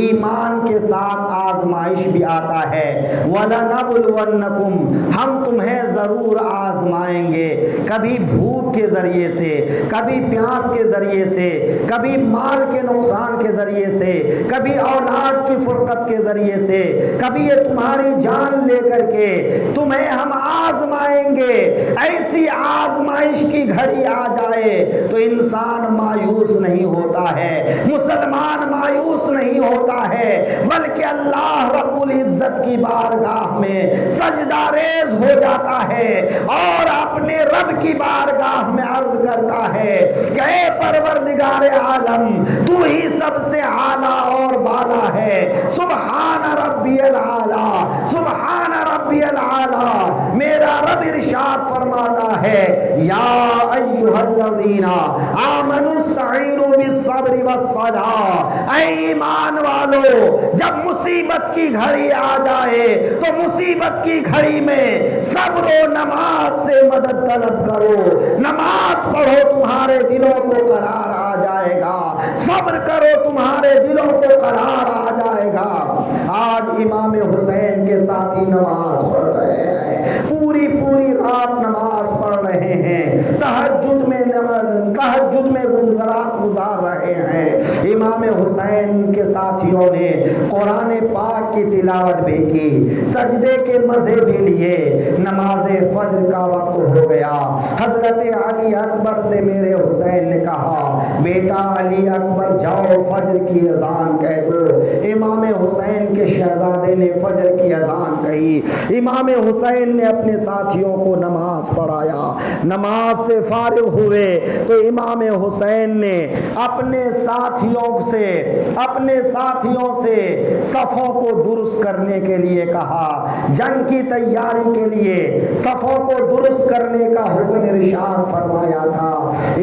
ایمان کے ساتھ آزمائش بھی آتا ہے، وَلَنَبْلُوَنَّكُمْ، ہم تمہیں ضرور آزمائیں گے، کبھی بھوک کے ذریعے سے، کبھی پیاس کے ذریعے سے، کبھی مال کے نقصان کے ذریعے سے، کبھی اولاد کی فرقت کے ذریعے سے، کبھی یہ تمہاری جان لے کر کے تمہیں ہم آزمائیں گے۔ ایسی آزمائش کی گھڑی آ جائے تو انسان مایوس نہیں ہوتا ہے، مسلمان مایوس نہیں ہوتا ہے، بلکہ اللہ رب العزت کی بارگاہ میں سجدہ ریز ہو جاتا ہے اور اپنے رب کی بارگاہ میں عرض کرتا ہے کہ اے پروردگار عالم، تو ہی سب سے اعلیٰ اور بالا ہے، سبحان ربی العالی، سبحان ربی العالی۔ میرا رب ارشاد فرماتا ہے، یا ایھا الذین آمنوا استعینوا بالصبر والصلاۃ، اے ایمان والو جب مصیبت کی گھڑی آ جائے تو مصیبت کی گھڑی میں صبر و نماز سے مدد طلب کرو، نماز پڑھو تمہارے دلوں کو قرار آ جائے گا، صبر کرو تمہارے دلوں کو قرار آ جائے گا۔ آج امام حسین کے ساتھی نماز پڑھ رہے ہیں، پوری رات نماز پڑھ رہے ہیں، تہجد میں گزار رہے ہیں۔ امام حسین کے ساتھیوں نے قرآن پاک کی تلاوت بھی کی، سجدے کے مزے بھی لیے، نماز فجر کا وقت ہو گیا۔ حضرت علی اکبر سے میرے حسین نے کہا، بیٹا علی اکبر جاؤ فجر کی اذان کہہ دو۔ امام حسین کے شہزادے نے فجر کی اذان کہی، امام حسین نے اپنے ساتھیوں کو نماز پڑھایا، نماز سے فارغ ہوئے تو امام حسین نے اپنے ساتھیوں سے صفوں کو درست کرنے کے لیے کہا، جنگ کی تیاری کے لیے صفوں کو درست کرنے کا حکم ارشاد فرمایا تھا۔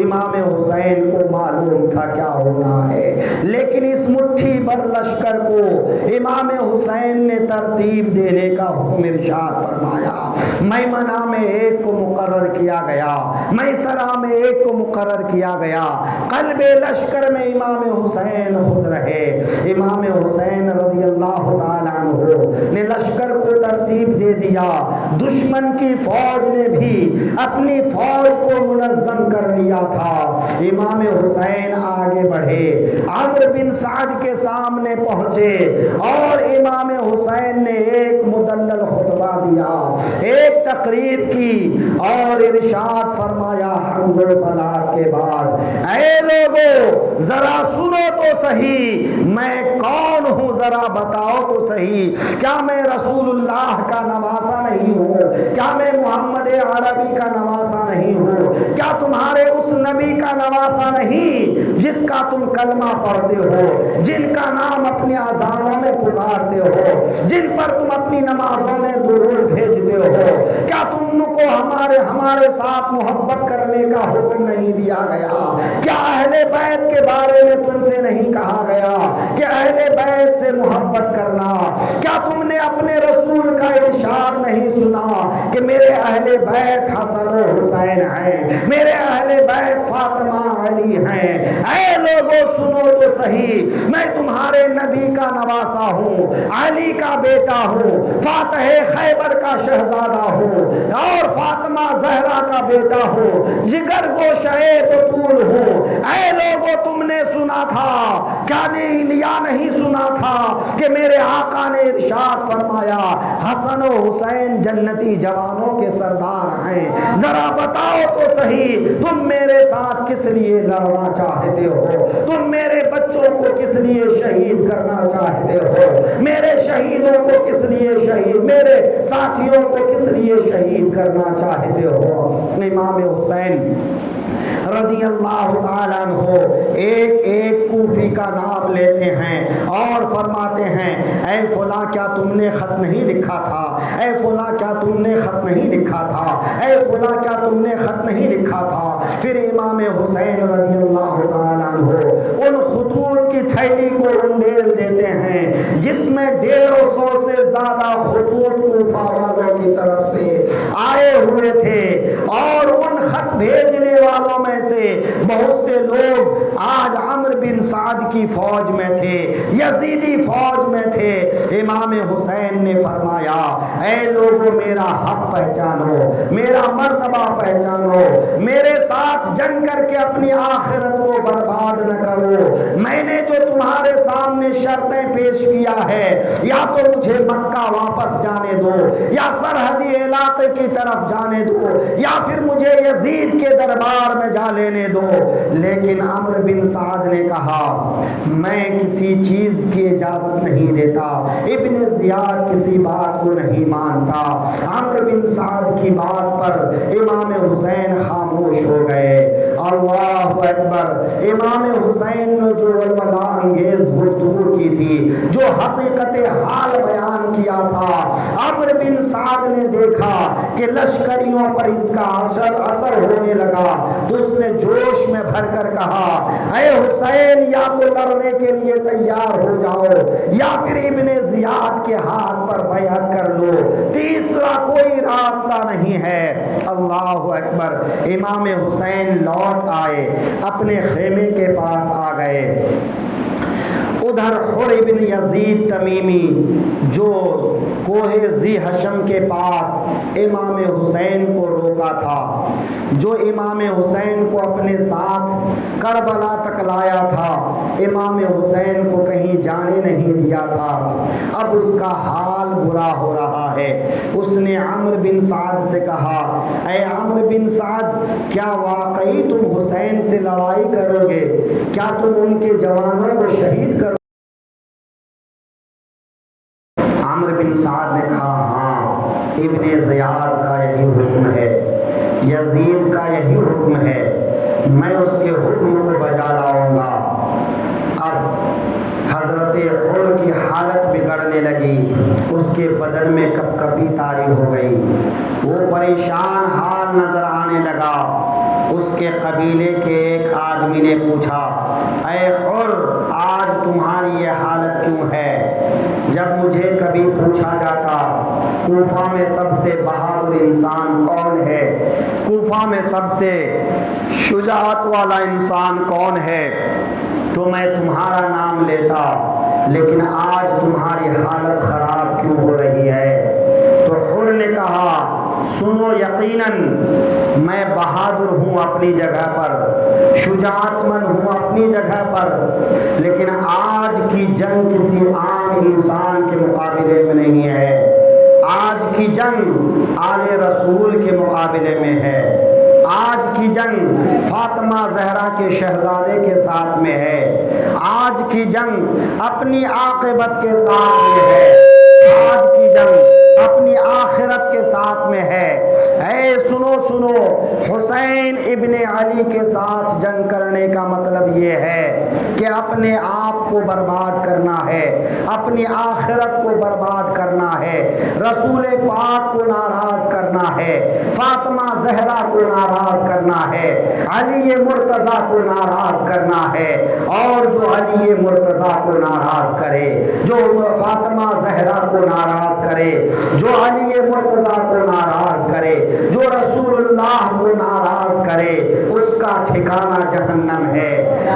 امام حسین کو معلوم تھا کیا ہونا ہے، لیکن اس مٹھی بھر لشکر کو امام حسین نے ترتیب دینے کا حکم ارشاد فرمایا۔ میمنہ میں ایک کو مقرر کیا گیا، میسرہ میں ایک کو مقرر کیا گیا، قلب لشکر میں امام حسین خود رہے۔ امام حسین رضی اللہ تعالیٰ عنہ نے لشکر کو ترتیب دے دیا، دشمن کی فوج نے بھی اپنی فوج کو منظم کر لیا تھا۔ امام حسین آگے بڑھے، عمرو بن سعد کے سامنے پہنچے اور امام حسین نے ایک مدلل خطبہ دیا، ایک تقریر کی اور ارشاد فرمایا حمد و صلات کے بعد، اے لوگو ذرا سنو تو صحیح، میں کون ہوں ذرا بتاؤ تو صحیح، کیا میں رسول اللہ کا نواسا نہیں ہوں؟ کیا میں محمد عربی کا نواسا نہیں ہوں؟ کیا تمہارے اس نبی کا نواسا نہیں جس کا تم کلمہ پڑھتے ہو، جن کا نام اپنی اذانوں میں پکارتے ہو، جن پر تم اپنی نمازوں میں درود بھیجتے ہو؟ کیا تم کو ہمارے ساتھ محبت کرنے کا حکم نہیں دیا گیا؟ کیا اہل بیت کے بارے میں تم سے نہیں کہا گیا کہ اہل بیت سے محبت کرنا؟ کیا تم نے اپنے رسول کا ارشاد نہیں سنا کہ میرے اہل بیت حسن و حسین ہیں، میرے اہل بیت فاطمہ علی ہیں؟ اے لوگوں سنو تو صحیح، میں تمہارے نبی کا نواسا ہوں، علی کا بیٹا ہوں، فاتح خیبر کا شہزادہ ہوں اور فاطمہ زہرا کا بیٹا ہوں، جگر گوشہ بطول ہوں۔ اے لوگوں تم نے سنا تھا کیا نہیں سنا تھا کہ میرے آقا نے ارشاد فرمایا حسن و حسین جنتی جوانوں کے سردار ہیں؟ ذرا بتاؤ تو صحیح، تم میرے ساتھ کس لیے لڑنا چاہتے ہو؟ تم میرے بچوں کو کس لیے شہید کرنا چاہتے ہو؟ میرے شہیدوں کو کس لیے شہید، میرے ساتھیوں کو کس لیے شہید کرنا چاہتے ہو؟ امام حسین رضی اللہ تعالیٰ عنہ ایک ایک کوفی کا نام لیتے ہیں اور فرماتے ہیں اے فلاں کیا تم نے خط نہیں لکھا تھا؟ اے فلاں کیا تم نے خط نہیں لکھا تھا؟ اے فلاں کیا تم نے خط نہیں لکھا تھا؟ پھر امام حسین رضی اللہ تعالیٰ عنہ ان خطوط کی تھیلی کو انڈیل دیتے ہیں جس میں 150 سے زیادہ خطوط کوفہ والوں کی طرف سے آئے ہوئے تھے، اور ان خط بھیجنے والوں میں سے بہت سے لوگ آج عمرو بن سعد کی فوج میں تھے، یزیدی فوج میں تھے۔ امام حسین نے فرمایا اے لوگوں میرا حق پہچانو، میرا مرتبہ پہچانو، میرے ساتھ جنگ کر کے اپنی آخرت کو برباد نہ کرو۔ میں نے جو تمہارے سامنے شرطیں پیش کیا ہے، یا تو مجھے مکہ واپس جانے دو، یا سرحدی علاقے کی طرف جانے دو، یا پھر مجھے یزید کے دربار میں جا لینے دو۔ لیکن عمرو بن سعد نے کہا میں کسی چیز کی اجازت نہیں دیتا، ابن زیاد کسی بات کو نہیں مانتا۔ عمرو بن سعد کی بات پر امام حسین خاموش ہو گئے۔ اللہ اکبر! امام حسین نے جو ولولہ انگیز گفتگو کی تھی، جو حقیقت حال بیان کیا تھا، عمرو بن سعد نے دیکھا کہ لشکریوں پر اس کا اثر ہونے لگا تو اس نے جوش میں بھر کر کہا اے حسین یا تو لڑنے کے لیے تیار ہو جاؤ یا پھر ابن زیاد کے ہاتھ پر بیعت کر لو، تیسرا کوئی راستہ نہیں ہے۔ اللہ اکبر! امام حسین لوٹ آئے، اپنے خیمے کے پاس آ گئے۔ ادھر حر بن یزید تمیمی جو کوہ ذی حشم کے پاس امام حسین کو روکا تھا، جو امام حسین کو اپنے ساتھ کربلا تک لایا تھا، امام حسین کو کہیں جانے نہیں دیا تھا، اب اس کا حال برا ہو رہا ہے۔ اس نے عمرو بن سعد سے کہا، اے عمرو بن سعد، کیا واقعی تم حسین سے لڑائی کرو گے؟ کیا تم ان کے جوانوں کو شہید کرو؟ عمرو بن سعد نے کہا، ہاں، ابن زیاد کا یہی حکم ہے، یزید کا یہی حکم ہے، میں اس کے حکم کو بجا لاؤں گا۔ اب حضرت حر کی حالت بگڑنے لگی، اس کے بدن میں کپ کپی طاری ہو گئی، وہ پریشان حال نظر آنے لگا۔ اس کے قبیلے کے ایک آدمی نے پوچھا، اے حر، آج تمہاری یہ حالت کیوں ہے؟ جب مجھے کبھی پوچھا جاتا کوفہ میں سب سے بہادر انسان کون ہے، کوفہ میں سب سے شجاعت والا انسان کون ہے، تو میں تمہارا نام لیتا، لیکن آج تمہاری حالت خراب کیوں ہو رہی ہے؟ تو حر نے کہا، سنو، یقیناً میں بہادر ہوں اپنی جگہ پر، شجاعت مند ہوں اپنی جگہ پر، لیکن آج کی جنگ کسی عام انسان کے مقابلے میں نہیں ہے، آج کی جنگ آل رسول کے مقابلے میں ہے، آج کی جنگ فاطمہ زہرا کے شہزادے کے ساتھ میں ہے، آج کی جنگ اپنی عاقبت کے ساتھ میں ہے، آج کی جنگ اپنی آخرت کے ساتھ میں ہے۔ اے سنو سنو، حسین ابن علی کے ساتھ جنگ کرنے کا مطلب یہ ہے کہ اپنے آپ کو برباد کرنا ہے، اپنی آخرت کو برباد کرنا ہے، رسول پاک کو ناراض کرنا ہے، فاطمہ زہرا کو ناراض کرنا ہے، علی مرتضیٰ کو ناراض کرنا ہے، اور جو علی مرتضیٰ کو ناراض کرے، جو فاطمہ زہرا کو ناراض کرے، جو علی مرتضیٰ کو ناراض کرے، جو رسول اللہ کو ناراض کرے، اس کا ٹھکانہ جہنم ہے۔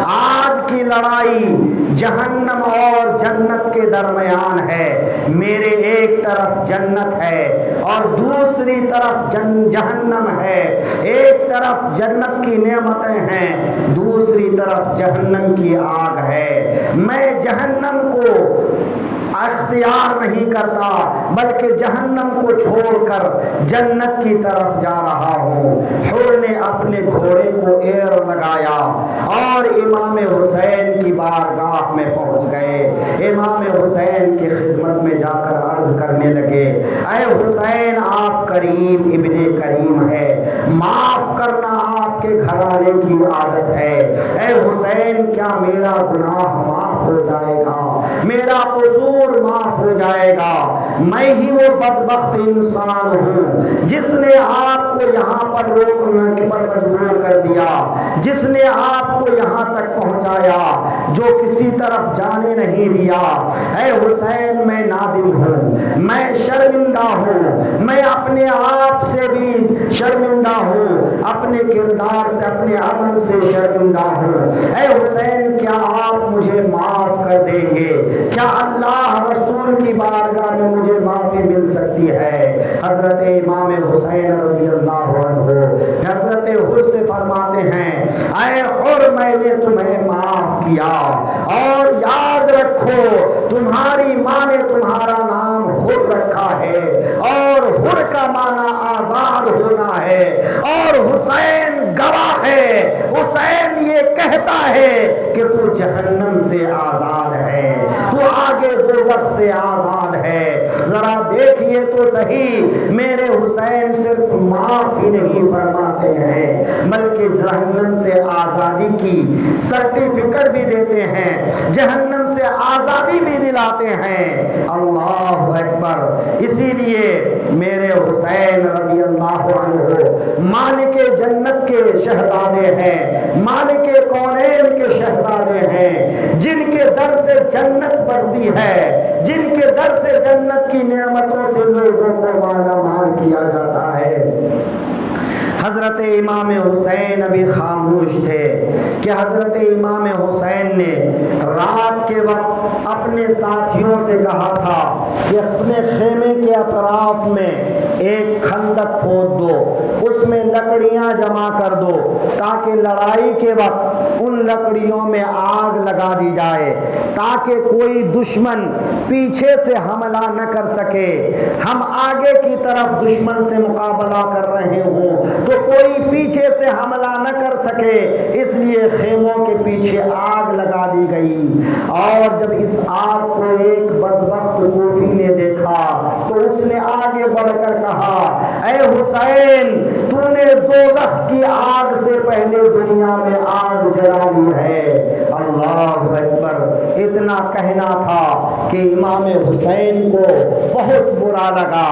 آج کی لڑائی جہنم اور جنت کے درمیان ہے، میرے ایک طرف جنت ہے اور دوسری طرف جہنم ہے، ایک طرف جنت کی نعمتیں ہیں، دوسری طرف جہنم کی آگ ہے۔ میں جہنم کو اختیار نہیں کرتا، بلکہ جہنم کو چھوڑ کر جنت کی طرف جا رہا ہوں۔ حر نے اپنے گھوڑے کو ایر لگایا اور امام حسین کی بارگاہ میں پہنچ گئے، امام حسین کی خدمت میں جا کر عرض کرنے لگے، اے حسین، آپ کریم ابن کریم ہے، معاف کرنا آپ کے گھرانے کی عادت ہے، اے حسین، کیا میرا گناہ معاف ہو جائے گا، میرا قصور معاف ہو جائے گا؟ میں ہی وہ بدبخت انسان ہوں جس نے آپ کو یہاں پر روکنے پر مجبور کر دیا، جس نے آپ کو یہاں تک پہنچایا، جو کسی طرف جانے نہیں دیا۔ اے حسین، میں نادم ہوں، میں شرمندہ ہوں، میں اپنے آپ سے بھی شرمندہ ہوں، اپنے کردار سے، اپنے عمل سے شرمندہ ہوں۔ اے حسین، کیا آپ مجھے معاف کر دیں گے؟ کیا اللہ رسول کی بارگاہ میں مجھے معافی مل سکتی ہے؟ حضرت امام حسین رضی اللہ عنہ حضرت حر سے فرماتے ہیں، اے حر، میں نے تمہیں معاف کیا، اور یاد رکھو تمہاری ماں نے تمہارا نام حر رکھا ہے، اور حر کا معنی آزاد ہونا ہے، اور حسین گواہ ہے، حسین یہ کہتا ہے کہ تو جہنم سے آزاد ہے، تو آگے دوزخ سے آزاد ہے۔ ذرا دیکھیے تو صحیح، میرے حسین صرف معاف ہی نہیں فرماتے ہیں بلکہ جہنم سے آزادی کی سرٹیفکیٹ بھی دیتے ہیں، جہنم سے آزادی بھی دلاتے ہیں۔ اللہ اکبر! اسی لیے میرے حسین رضی اللہ عنہ مالک جنت کے شہزادے ہیں، مالک کونین کے شہزادے ہیں، جن کے در سے جنت بڑھتی ہے، جن کے در سے جنت کی نعمتوں سے لوگوں کو مالا مال کیا جاتا ہے۔ حضرت امام حسین ابھی خاموش تھے کہ حضرت امام حسین نے رات کے وقت اپنے ساتھیوں سے کہا تھا کہ اپنے خیمے کے اطراف میں ایک خندق کھود دو، اس میں لکڑیاں جمع کر دو تاکہ لڑائی کے وقت ان لکڑیوں میں آگ لگا دی جائے، تاکہ کوئی دشمن پیچھے سے حملہ نہ کر سکے۔ ہم آگے کی طرف دشمن سے مقابلہ کر رہے ہوں تو کوئی پیچھے سے حملہ نہ کر سکے، اس لیے خیموں کے پیچھے آگ لگا دی گئی۔ اور جب اس آگ کو ایک بدبخت کوفی نے دیکھا تو اس نے آگے بڑھ کر کہا، اے حسین، تو نے دوزخ کی آگ سے پہلے دنیا میں آگ جلا لی ہے۔ اللہ اکبر! اتنا کہنا تھا کہ امام حسین کو بہت برا لگا۔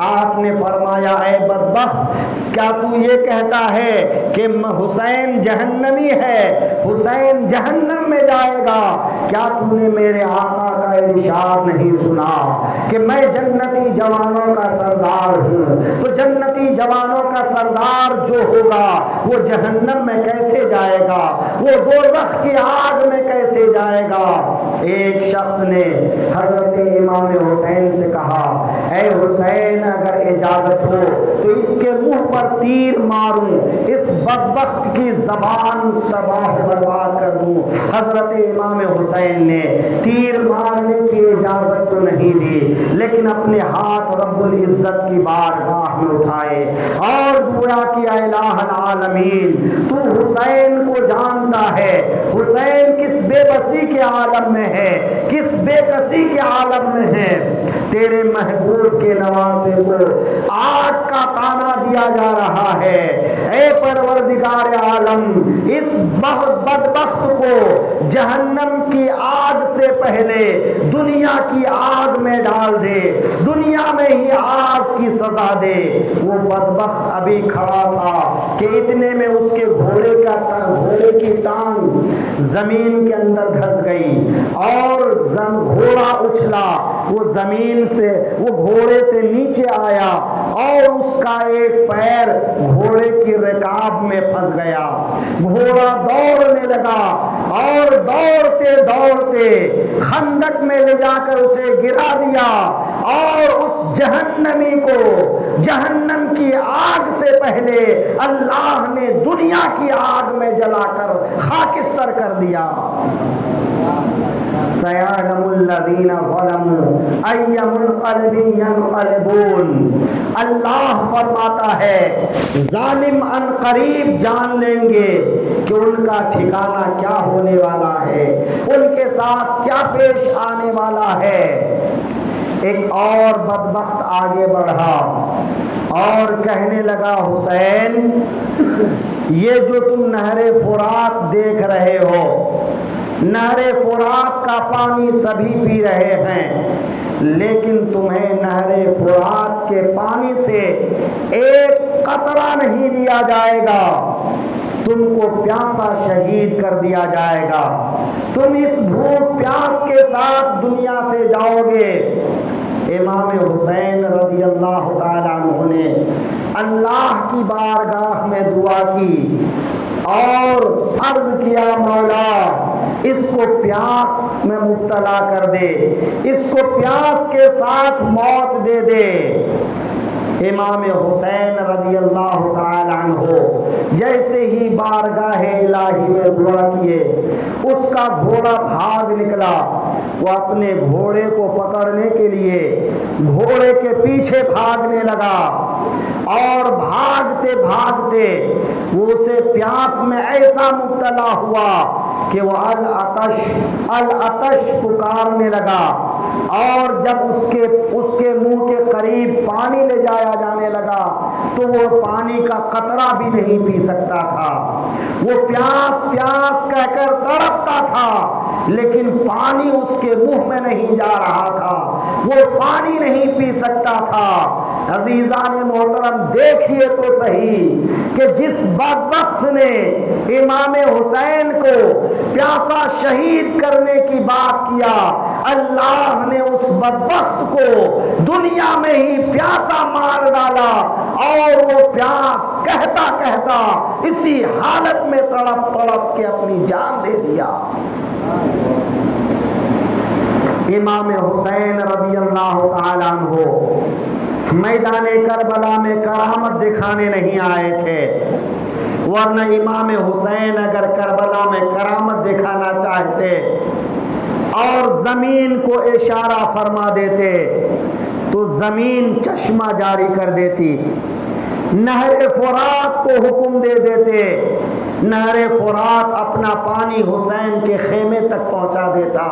آپ نے فرمایا، اے بدبخت، کیا تو یہ کہتا ہے کہ حسین جہنمی ہے، حسین جہنم میں جائے گا؟ کیا تو نے میرے آقا کا ارشاد نہیں سنا کہ میں جنتی جوانوں کا سردار ہوں؟ تو جنتی جوانوں کا سردار جو ہوگا وہ جہنم میں کیسے جائے گا؟ وہ دوزخ کی آگ میں کیسے جائے گا؟ ایک شخص نے حضرت امام حسین سے کہا، اے حسین، اگر اجازت ہو تو اس کے منہ پر تیر ماروں، اس بدبخت کی زبان تباہ برباد کر دوں۔ حضرت امام حسین نے تیر مارنے کی اجازت تو نہیں دی، لیکن اپنے ہاتھ رب العزت کی بارگاہ میں اٹھائے اور دعا کیا، الہ العالمین، تو حسین کو جانتا ہے حسین کس بے بسی کے عالم میں ہے، کس بے کسی کے عالم میں ہے۔ تیرے محبوب کے نواسے کو آگ کا تانا دیا جا رہا ہے۔ اے پروردگار عالم، اس بدبخت کو جہنم کی آگ سے پہلے دنیا کی آگ میں ڈال دے، دنیا میں ہی آگ کی سزا دے۔ وہ بدبخت ابھی کھڑا تھا کہ اتنے میں اس کے گھوڑے کی ٹانگ زمین کے اندر دھس گئی اور گھوڑا اچھلا، وہ گھوڑے سے نیچے آیا اور اس کا ایک پیر گھوڑے کی رکاب میں پھنس گیا۔ گھوڑا دوڑنے لگا اور دوڑتے دوڑتے خندق میں لے جا کر اسے گرا دیا اور اس جہنمی کو جہنم کی آگ سے پہلے اللہ نے دنیا کی آگ میں جلا کر خاکستر کر دیا۔ سَيَعْلَمُ الَّذِينَ ظَلَمُوا أَيَّ مُنْقَلِبٍ يَنْقَلِبُونَ۔ اللہ فرماتا ہے ظالم ان قریب جان لیں گے کہ ان کا ٹھکانہ کیا ہونے والا ہے، ان کے ساتھ کیا پیش آنے والا ہے۔ ایک اور بدبخت آگے بڑھا اور کہنے لگا، حسین، یہ جو تم نہر فرات دیکھ رہے ہو، نہر فرات کا پانی سبھی پی رہے ہیں، لیکن تمہیں نہر فرات کے پانی سے ایک قطرہ نہیں دیا جائے گا، تم کو پیاسا شہید کر دیا جائے گا، تم اس بھوک پیاس کے ساتھ دنیا سے جاؤ گے۔ امام حسین رضی اللہ تعالیٰ عنہ نے اللہ کی بارگاہ میں دعا کی اور عرض کیا، مولا اس کو پیاس میں مبتلا کر دے، اس کو پیاس کے ساتھ موت دے دے۔ امام حسین رضی اللہ تعالیٰ عنہ جیسے ہی بارگاہ الہی میں دعا کیے، اس کا گھوڑا بھاگ نکلا۔ وہ اپنے گھوڑے کو پکڑنے کے لیے گھوڑے کے پیچھے بھاگنے لگا اور بھاگتے بھاگتے وہ اسے پیاس میں ایسا مبتلا ہوا کہ وہ العطش العطش پکارنے لگا، اور جب اس کے منہ کے قریب پانی لے جایا جانے لگا تو وہ پانی کا قطرہ بھی نہیں پی سکتا تھا۔ وہ پیاس پیاس کہہ کر تڑپتا تھا، لیکن پانی اس کے منہ میں نہیں جا رہا تھا، وہ پانی نہیں پی سکتا تھا۔ عزیزان محترم، دیکھیے تو صحیح کہ جس بدبخت نے امام حسین کو پیاسا شہید کرنے کی بات کیا، اللہ نے اس بدبخت کو دنیا میں ہی پیاسا مار ڈالا اور وہ پیاس کہتا کہتا اسی حالت میں تڑپ تڑپ کے اپنی جان دے دیا۔ امام حسین رضی اللہ تعالیٰ عنہ میدان کربلا میں کرامت دکھانے نہیں آئے تھے، ورنہ امام حسین اگر کربلا میں کرامت دکھانا چاہتے اور زمین کو اشارہ فرما دیتے تو زمین چشمہ جاری کر دیتی، نہر فرات کو حکم دے دیتے، نہر فرات اپنا پانی حسین کے خیمے تک پہنچا دیتا۔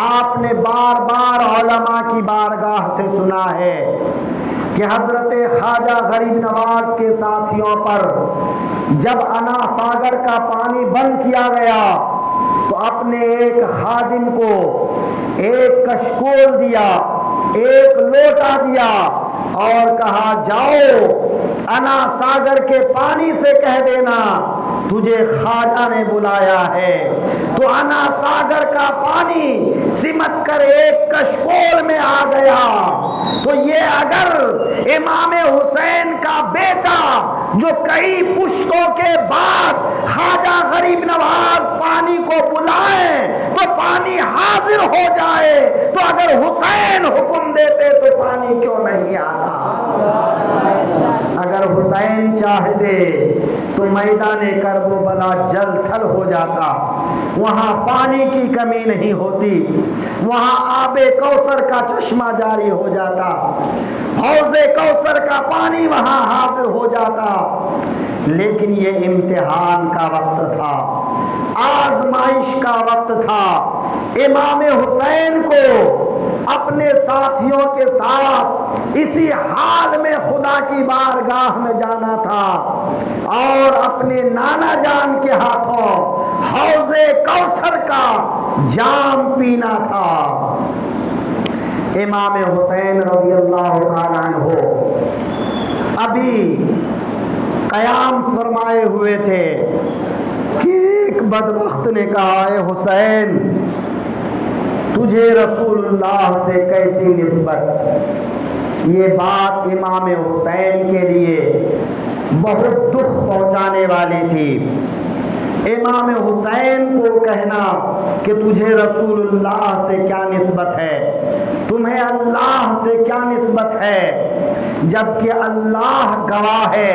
آپ نے بار بار علماء کی بارگاہ سے سنا ہے کہ حضرت خواجہ غریب نواز کے ساتھیوں پر جب انا ساگر کا پانی بند کیا گیا تو اپنے ایک خادم کو ایک کشکول دیا، ایک لوٹا دیا اور کہا جاؤ انا ساگر کے پانی سے کہہ دینا تجھے خواجہ نے بلایا ہے۔ تو انا ساگر کا پانی سمٹ کر ایک کشکول میں آ گیا۔ تو یہ اگر امام حسین کا بیٹا جو کئی پشتوں کے بعد خواجہ غریب نواز پانی کو بلائیں تو پانی حاضر ہو جائے، تو اگر حسین حکم دیتے تو پانی کیوں نہیں آتا؟ اگر حسین چاہتے تو میدان کرب و بلا جل تھل ہو جاتا، وہاں پانی کی کمی نہیں ہوتی، وہاں آب کوثر کا چشمہ جاری ہو جاتا، حوض کوثر کا پانی وہاں حاضر ہو جاتا۔ لیکن یہ امتحان کا وقت تھا، آزمائش کا وقت تھا۔ امام حسین کو اپنے ساتھیوں کے ساتھ اسی حال میں خدا کی بارگاہ میں جانا تھا اور اپنے نانا جان کے ہاتھوں حوض کوثر کا جام پینا تھا۔ امام حسین رضی اللہ تعالیٰ عنہ ابھی قیام فرمائے ہوئے تھے کہ ایک بدبخت نے کہا اے حسین تجھے رسول اللہ سے کیسی نسبت؟ یہ بات امام حسین کے لیے بہت دکھ پہنچانے والی تھی۔ امام حسین کو کہنا کہ تجھے رسول اللہ سے کیا نسبت ہے، تمہیں اللہ سے کیا نسبت ہے، جبکہ اللہ گواہ ہے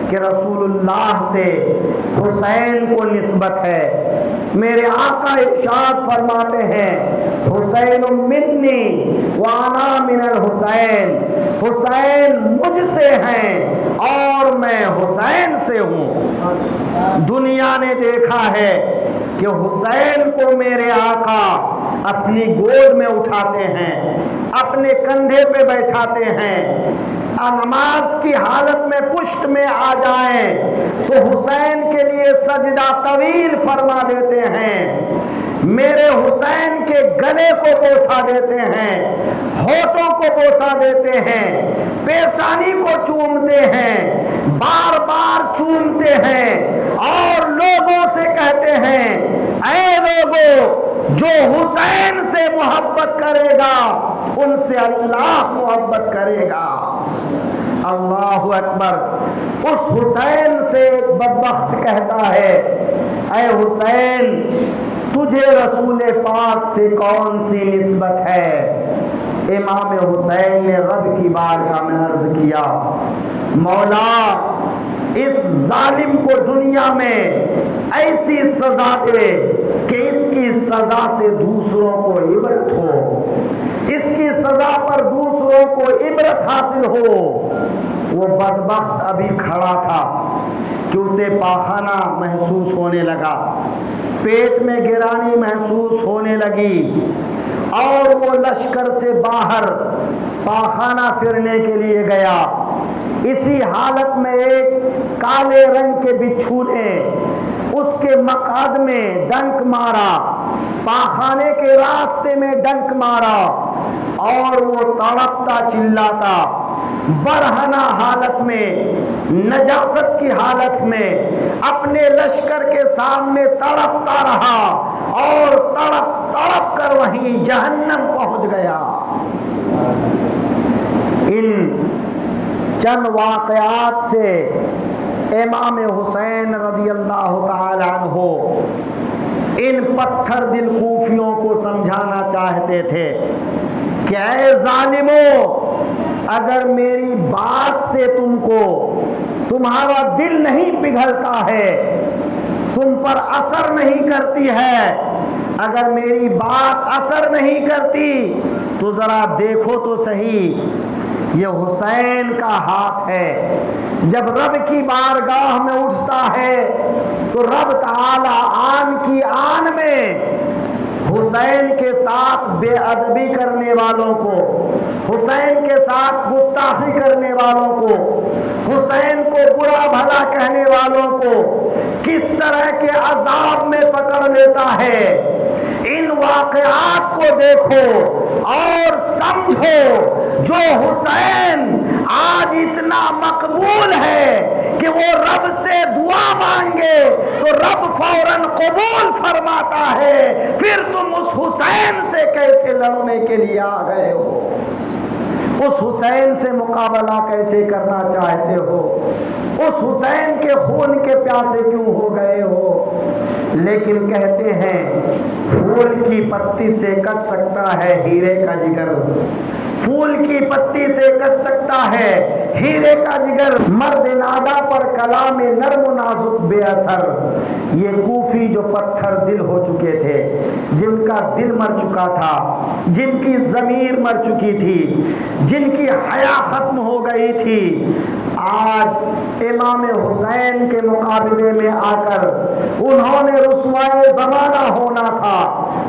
کہ رسول اللہ سے حسین کو نسبت ہے۔ میرے آقا ارشاد فرماتے ہیں حسین منی وانا من الحسین، حسین مجھ سے ہیں اور میں حسین سے ہوں۔ دنیا نے دیکھا ہے کہ حسین کو میرے آقا اپنی گود میں اٹھاتے ہیں، اپنے کندھے پہ بیٹھاتے ہیں، نماز کی حالت میں پشت میں آ جائیں تو حسین کے لیے سجدہ طویل فرما دیتے ہیں، میرے حسین کے گلے کو بوسا دیتے ہیں، ہونٹوں کو بوسا دیتے ہیں، پیشانی کو چومتے ہیں، بار بار چومتے ہیں اور لوگوں سے کہتے ہیں اے لوگوں جو حسین سے محبت کرے گا ان سے اللہ محبت کرے گا۔ اللہ اکبر۔ اس حسین سے ایک بدبخت کہتا ہے اے حسین تجھے رسول پاک سے کون سی نسبت ہے؟ امام حسین نے رب کی بارگاہ میں عرض کیا مولا اس ظالم کو دنیا میں ایسی سزا دے کہ اس کی سزا سے دوسروں کو عبرت ہو، اس کی سزا پر دوسروں کو عبرت حاصل ہو۔ وہ بدبخت ابھی کھڑا تھا کہ اسے پاخانہ محسوس ہونے لگا، پیٹ میں گرانی محسوس ہونے لگی اور وہ لشکر سے باہر پاخانہ پھرنے کے لیے گیا۔ اسی حالت میں ایک کالے رنگ کے بچھو نے اس کے مقعد میں ڈنک مارا، پاخانے کے راستے میں ڈنک مارا اور وہ تڑپتا چلاتا برہنہ حالت میں، نجاست کی حالت میں اپنے لشکر کے سامنے تڑپتا رہا اور تڑپ تڑپ کر وہیں جہنم پہنچ گیا۔ ان چند واقعات سے امام حسین رضی اللہ تعالی عنہ ان پتھر دل کوفیوں کو سمجھانا چاہتے تھے کہ اے ظالموں اگر میری بات سے تم کو تمہارا دل نہیں پگھلتا ہے، تم پر اثر نہیں کرتی ہے، اگر میری بات اثر نہیں کرتی تو ذرا دیکھو تو صحیح، یہ حسین کا ہاتھ ہے۔ جب رب کی بارگاہ میں اٹھتا ہے تو رب تعالی آن کی آن میں حسین کے ساتھ بے ادبی کرنے والوں کو، حسین کے ساتھ گستاخی کرنے والوں کو، حسین کو برا بھلا کہنے والوں کو کس طرح کے عذاب میں پکڑ لیتا ہے۔ ان واقعات کو دیکھو اور سمجھو، جو حسین آج اتنا مقبول ہے کہ وہ رب سے دعا مانگے تو رب فوراً قبول فرماتا ہے، پھر تم اس حسین سے کیسے لڑنے کے لیے آ گئے ہو؟ اس حسین سے مقابلہ کیسے کرنا چاہتے ہو؟ اس حسین کے خون کے پیاسے کیوں ہو گئے ہو؟ لیکن کہتے ہیں پھول کی پتی سے کٹ سکتا ہے ہیرے کا جگر، پھول کی پتی سے کٹ سکتا ہے ہیرے کا جگر، مرد نادا پر کلام نرم و نازک بے اثر۔ یہ کوفی جو پتھر دل ہو چکے تھے، جن کا دل مر چکا تھا، جن کی ضمیر مر چکی تھی، جن کی حیا ختم ہو گئی تھی، آج امام حسین کے مقابلے میں آ کر انہوں نے رسوائے زمانہ ہونا تھا،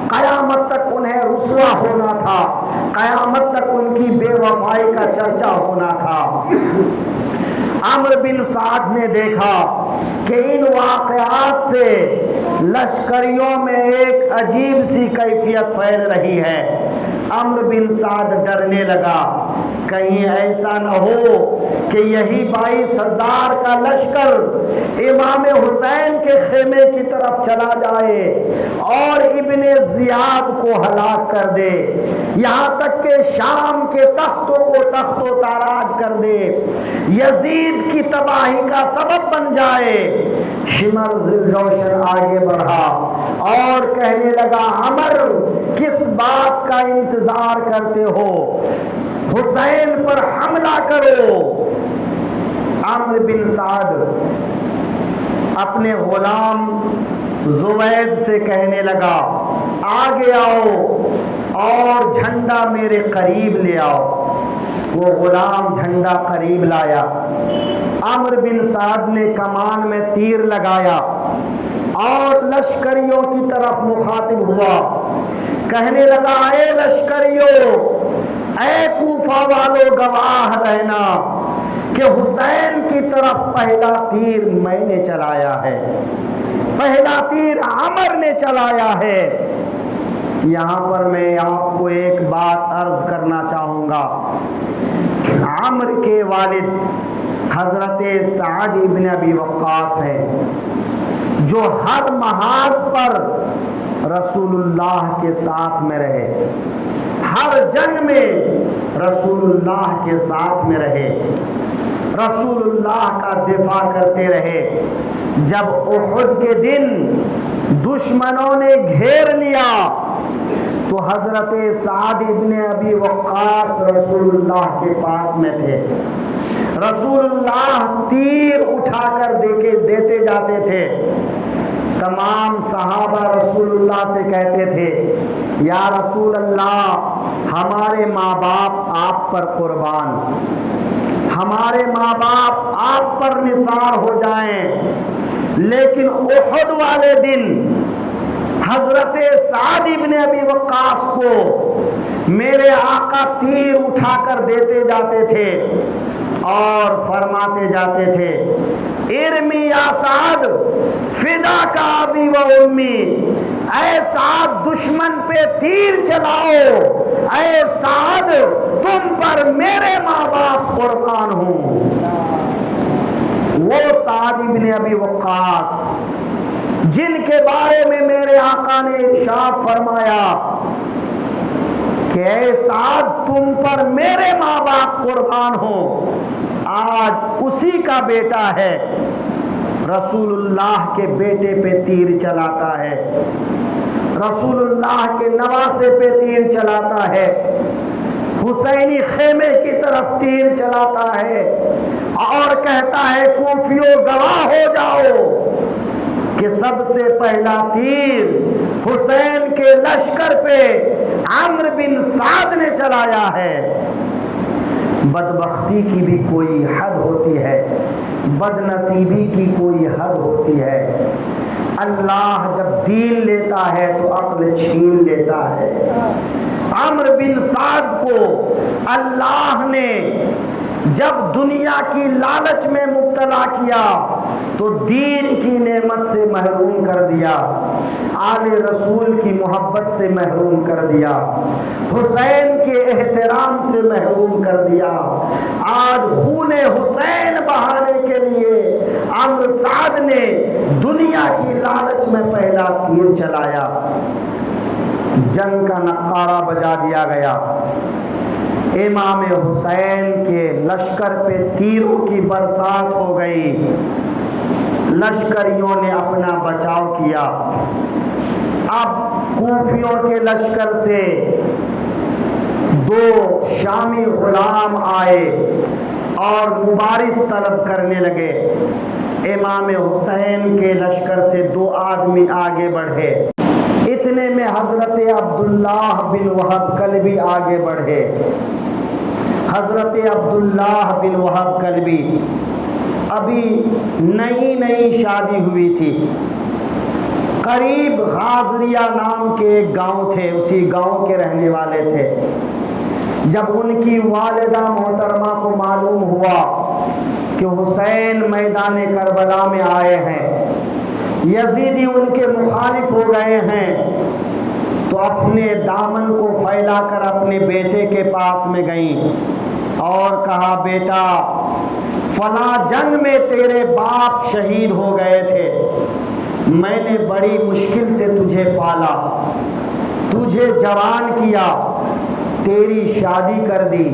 قیامت تک انہیں رسوا ہونا تھا، قیامت تک ان کی بے وفائی کا چرچا ہونا تھا۔ عمرو بن سعد نے دیکھا کہ ان واقعات سے لشکریوں میں ایک عجیب سی کیفیت پھیل رہی ہے۔ عمرو بن سعد ڈرنے لگا، کہیں ایسا نہ ہو کہ یہی 22,000 کا لشکر امام حسین کے خیمے کی طرف چلا جائے اور ابن زیاد کو ہلاک کر دے، یہاں تک کہ شام کے تختوں کو تخت و تاراج کر دے، یزید کی تباہی کا سبب بن جائے۔ شمر ذل روشن آگے بڑھا اور کہنے لگا، عمرو کس بات کا انتظار کرتے ہو؟ حسین پر حملہ کرو۔ عمرو بن سعد اپنے غلام زبید سے کہنے لگا، آگے آؤ اور جھنڈا میرے قریب لے آؤ۔ وہ غلام جھنڈا قریب لایا، عمرو بن سعد نے کمان میں تیر لگایا اور لشکریوں کی طرف مخاطب ہوا، کہنے لگا، اے لشکریوں، اے کوفہ والو گواہ رہنا کہ حسین کی طرف پہلا تیر میں نے چلایا ہے، پہلا تیر عمر نے چلایا ہے۔ یہاں پر میں آپ کو ایک بات عرض کرنا چاہوں گا، عمر کے والد حضرت سعد ابن ابی وقاص ہیں، جو ہر محاذ پر رسول اللہ کے ساتھ میں رہے، ہر جنگ میں رسول اللہ کے ساتھ میں رہے، رسول اللہ کا دفاع کرتے رہے۔ جب احد کے دن دشمنوں نے گھیر لیا تو حضرت سعد ابن ابی وقاص رسول اللہ کے پاس میں تھے، رسول اللہ تیر اٹھا کر دیتے جاتے تھے۔ تمام صحابہ رسول اللہ سے کہتے تھے، یا رسول اللہ، ہمارے ماں باپ آپ پر قربان، ہمارے ماں باپ آپ پر نثار ہو جائیں۔ لیکن احد والے دن حضرت سعد ابن ابی وقاص کو میرے آقا تیر اٹھا کر دیتے جاتے تھے اور فرماتے جاتے تھے، ارمی یا سعد فدا کا ابی و امی، اے سعد دشمن پہ تیر چلاؤ، اے سعد تم پر میرے ماں باپ قربان ہوں۔ وہ سعد ابن ابی وقاص جن کے بارے میں میرے آقا نے ارشاد فرمایا کہ اے سعد تم پر میرے ماں باپ قربان ہوں، آج اسی کا بیٹا ہے، رسول اللہ کے بیٹے پہ تیر چلاتا ہے، رسول اللہ کے نواسے پہ تیر چلاتا ہے۔ حسینی خیمے کی طرف تیر چلاتا ہے اور کہتا ہے کوفیوں گواہ ہو جاؤ کہ سب سے پہلا تیر حسین کے لشکر پہ عمرو بن سعد نے چلایا ہے۔ بدبختی کی بھی کوئی حد ہوتی ہے، بد نصیبی کی کوئی حد ہوتی ہے۔ اللہ جب دین لیتا ہے تو عقل چھین لیتا ہے۔ عمرو بن سعد کو اللہ نے جب دنیا کی لالچ میں مبتلا کیا تو دین کی نعمت سے محروم کر دیا، آل رسول کی محبت سے محروم کر دیا، حسین کے احترام سے محروم کر دیا۔ آج خون حسین بہانے کے لیے عمرو سعد نے دنیا کی لالچ میں پہلا تیر چلایا، جنگ کا نقارہ بجا دیا گیا، امام حسین کے لشکر پہ تیروں کی برسات ہو گئی، لشکریوں نے اپنا بچاؤ کیا۔ اب کوفیوں کے لشکر سے دو شامی غلام آئے اور مبارز طلب کرنے لگے۔ امام حسین کے لشکر سے دو آدمی آگے بڑھے، اتنے میں حضرت عبداللہ بن وہب کلبی آگے بڑھے۔ حضرت عبداللہ بن وہب کلبی ابھی نئی شادی ہوئی تھی، قریب غازریہ نام کے ایک گاؤں تھے، اسی گاؤں کے رہنے والے تھے۔ جب ان کی والدہ محترمہ کو معلوم ہوا کہ حسین میدان کربلا میں آئے ہیں، یزیدی ان کے مخالف ہو گئے ہیں، تو اپنے دامن کو پھیلا کر اپنے بیٹے کے پاس میں گئیں اور کہا بیٹا فلاں جنگ میں تیرے باپ شہید ہو گئے تھے، میں نے بڑی مشکل سے تجھے پالا، تجھے جوان کیا، تیری شادی کر دی،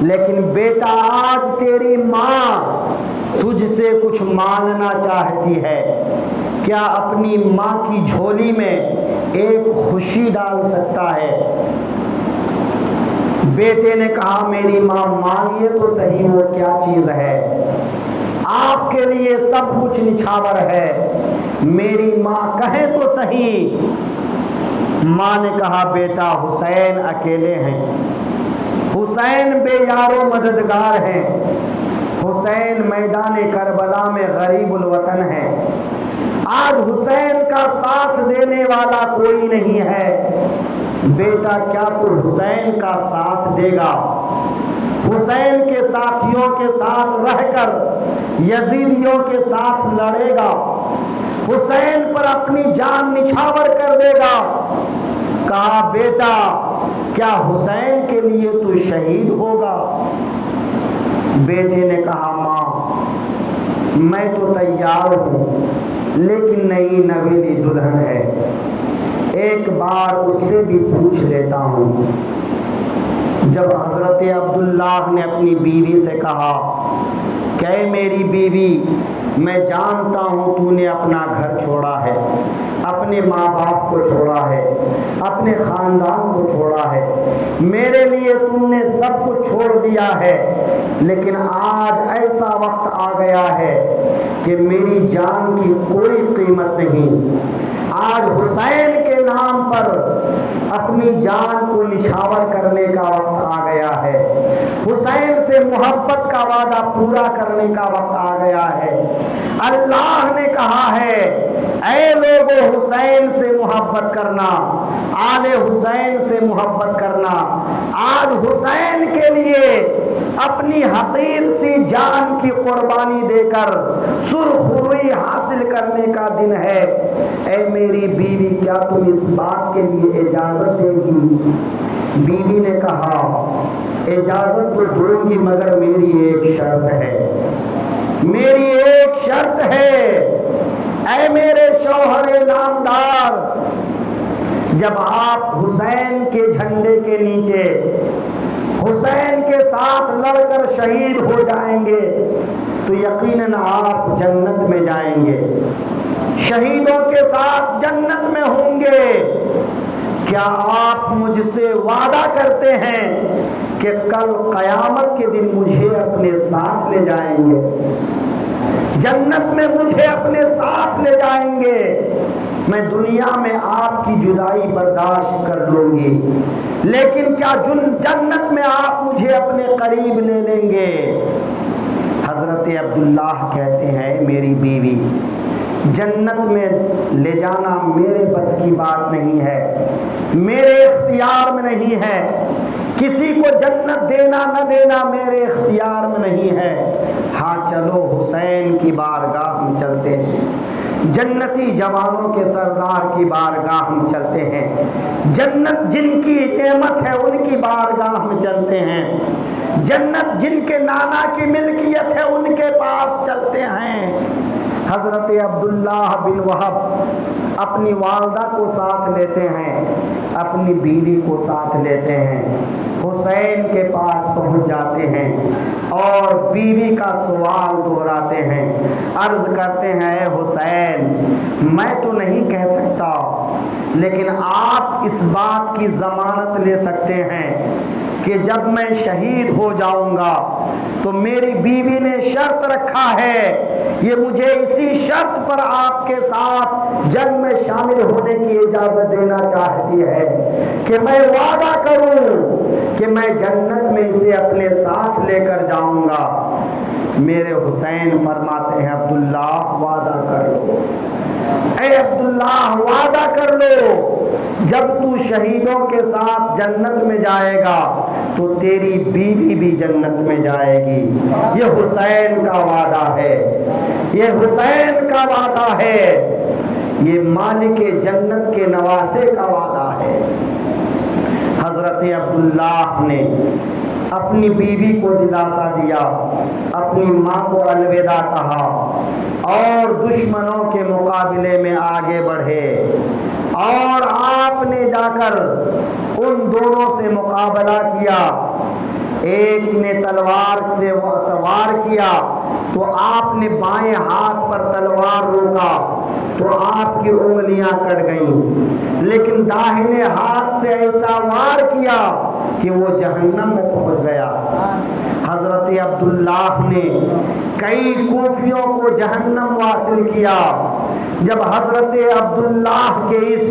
لیکن بیٹا آج تیری ماں تجھ سے کچھ مانگنا چاہتی ہے، کیا اپنی ماں کی جھولی میں ایک خوشی ڈال سکتا ہے؟ بیٹے نے کہا میری ماں مانگیے تو صحیح، وہ کیا چیز ہے؟ آپ کے لیے سب کچھ نچھاور ہے، میری ماں کہے تو صحیح۔ ماں نے کہا بیٹا حسین اکیلے ہیں، حسین بے یار و مددگار ہیں، حسین میدان کربلا میں غریب الوطن ہے، آج حسین کا ساتھ دینے والا کوئی نہیں ہے، بیٹا کیا تو حسین کا ساتھ دے گا؟ حسین کے ساتھیوں کے ساتھ رہ کر یزیدیوں کے ساتھ لڑے گا، حسین پر اپنی جان نچھاور کر دے گا؟ کہا بیٹا کیا حسین کے لیے تو شہید ہوگا؟ بیٹے نے کہا ماں میں تو تیار ہوں، لیکن نئی نویلی دلہن ہے، ایک بار اس سے بھی پوچھ لیتا ہوں۔ جب حضرت عبداللہ نے اپنی بیوی سے کہا کہ میری بیوی میں جانتا ہوں تو نے اپنا گھر چھوڑا ہے، اپنے ماں باپ کو چھوڑا ہے، اپنے خاندان کو چھوڑا ہے، میرے لیے تم نے سب کچھ چھوڑ دیا ہے، لیکن آج ایسا وقت آ گیا ہے کہ میری جان کی کوئی قیمت نہیں، آج حسین کے نام پر اپنی جان کو نچھاور کرنے کا وقت آ گیا ہے، حسین سے محبت کا وعدہ پورا کرنے کا وقت آ گیا ہے۔ اللہ نے کہا ہے اے لوگو حسین سے محبت کرنا، آل حسین سے محبت کرنا، آج حسین کے لیے اپنی حقیر سی جان کی قربانی دے کر سرخ روئی حاصل کرنے کا دن ہے۔ اے میری بیوی کیا تم اس بات کے لیے اجازت دے گی؟ بیوی نے کہا اجازت تو دوں گی مگر میری ایک شرط ہے، میری ایک شرط ہے۔ اے میرے شوہر نامدار، جب آپ حسین کے جھنڈے کے نیچے حسین کے ساتھ لڑ کر شہید ہو جائیں گے تو یقیناً آپ جنت میں جائیں گے، شہیدوں کے ساتھ جنت میں ہوں گے۔ کیا آپ مجھ سے وعدہ کرتے ہیں کہ کل قیامت کے دن مجھے اپنے ساتھ لے جائیں گے، جنت میں مجھے اپنے ساتھ لے جائیں گے، میں دنیا میں آپ کی جدائی برداشت کر لوں گی، لیکن کیا جنت میں آپ مجھے اپنے قریب لے لیں گے؟ حضرت عبداللہ کہتے ہیں میری بیوی جنت میں لے جانا میرے بس کی بات نہیں ہے، میرے اختیار میں نہیں ہے، کسی کو جنت دینا نہ دینا میرے اختیار میں نہیں ہے۔ ہاں چلو حسین کی بارگاہ میں چلتے ہیں، جنتی جوانوں کے سردار کی بارگاہ میں چلتے ہیں، جنت جن کی نعمت ہے ان کی بارگاہ میں چلتے ہیں، جنت جن کے نانا کی ملکیت ہے ان کے پاس چلتے ہیں۔ حضرت عبداللہ بن وہب اپنی والدہ کو ساتھ لیتے ہیں، اپنی بیوی کو ساتھ لیتے ہیں، حسین کے پاس پہنچ جاتے ہیں اور بیوی کا سوال دہراتے ہیں، عرض کرتے ہیں اے حسین میں تو نہیں کہہ سکتا لیکن آپ اس بات کی ضمانت لے سکتے ہیں کہ جب میں شہید ہو جاؤں گا تو میری بیوی نے شرط رکھا ہے، یہ مجھے اسی شرط پر آپ کے ساتھ جنگ میں شامل ہونے کی اجازت دینا چاہتی ہے کہ میں وعدہ کروں کہ میں جنت میں اسے اپنے ساتھ لے کر جاؤں گا۔ میرے حسین فرماتے ہیں عبداللہ وعدہ کر لو، اے عبداللہ وعدہ کر لو، جب تو شہیدوں کے ساتھ جنت میں جائے گا تو تیری بیوی بھی جنت میں جائے گی۔ یہ حسین کا وعدہ ہے، یہ حسین کا وعدہ ہے، یہ مالک جنت کے نواسے کا وعدہ ہے۔ حضرت عبداللہ نے اپنی بیوی کو دلاسا دیا، اپنی ماں کو الوداع کہا اور دشمنوں کے مقابلے میں آگے بڑھے، اور آپ نے جا کر ان دونوں سے مقابلہ کیا۔ ایک نے تلوار سے وار کیا تو آپ نے بائیں ہاتھ پر تلوار روکا تو آپ کی انگلیاں کٹ گئیں، لیکن داہنے ہاتھ سے ایسا وار کیا کہ وہ جہنم میں پہنچ گیا۔ حضرت عبداللہ نے کئی کوفیوں کو جہنم واصل کیا۔ جب حضرت عبداللہ کے اس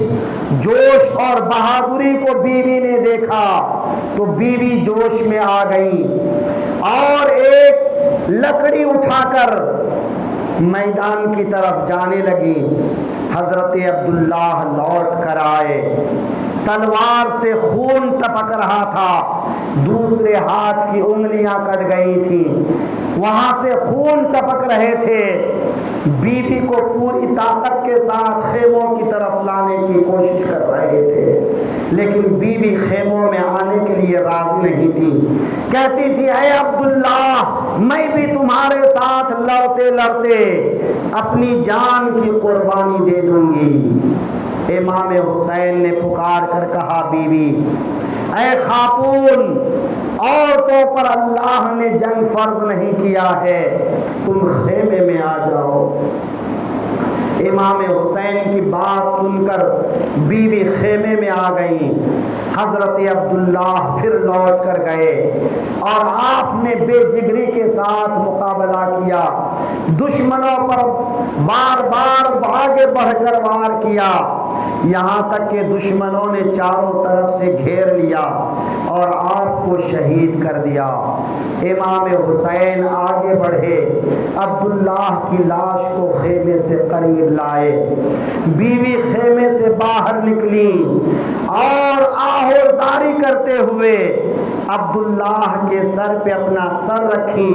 جوش اور بہادری کو بیوی نے دیکھا تو بیوی جوش میں آ گئی اور ایک لکڑی اٹھا کر میدان کی طرف جانے لگی۔ حضرت عبداللہ لوٹ کر آئے، تلوار سے خون ٹپک رہا تھا، دوسرے ہاتھ کی انگلیاں کٹ گئی تھیں، وہاں سے خون ٹپک رہے تھے۔ بیوی کو پوری طاقت کے ساتھ خیموں کی طرف لانے کی کوشش کر رہے تھے، لیکن بیوی خیموں میں آنے کے لیے راضی نہیں تھی، کہتی تھی اے عبداللہ میں بھی تمہارے ساتھ لڑتے لڑتے اپنی جان کی قربانی دے دوں گی۔ امام حسین نے پکار کر کہا بیوی اے خاتون، عورتوں پر اللہ نے جنگ فرض نہیں کیا ہے، تم خیمے میں آ جاؤ۔ امام حسین کی بات سن کر بیوی خیمے میں آ گئیں۔ حضرت عبداللہ پھر لوٹ کر گئے اور آپ نے بے جگری کے ساتھ مقابلہ کیا، دشمنوں پر بار بار آگے بڑھ کر وار کیا، یہاں تک کہ دشمنوں نے چاروں طرف سے گھیر لیا اور آپ کو شہید کر دیا۔ امام حسین آگے بڑھے، عبداللہ کی لاش کو خیمے سے قریب لائے، بیوی خیمے سے باہر نکلی اور آہوزاری کرتے ہوئے عبداللہ کے سر پہ اپنا سر رکھی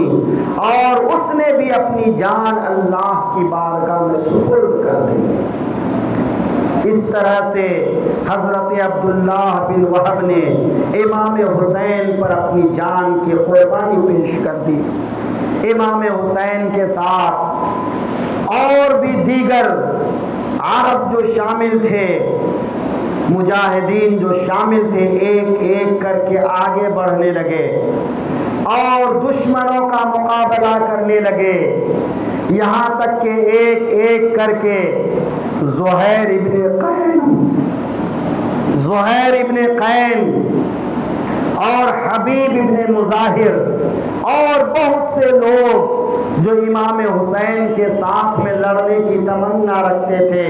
اور اس نے بھی اپنی جان اللہ کی بارگاہ میں سپرد کر دی۔ اس طرح سے حضرت عبداللہ بن وہب نے امام حسین پر اپنی جان کی قربانی پیش کر دی۔ امام حسین کے ساتھ اور بھی دیگر عرب جو شامل تھے، مجاہدین جو شامل تھے، ایک ایک کر کے آگے بڑھنے لگے اور دشمنوں کا مقابلہ کرنے لگے، یہاں تک کہ ایک ایک کر کے زہیر ابن قین اور حبیب ابن مظاہر اور بہت سے لوگ جو امام حسین کے ساتھ میں لڑنے کی تمنا رکھتے تھے۔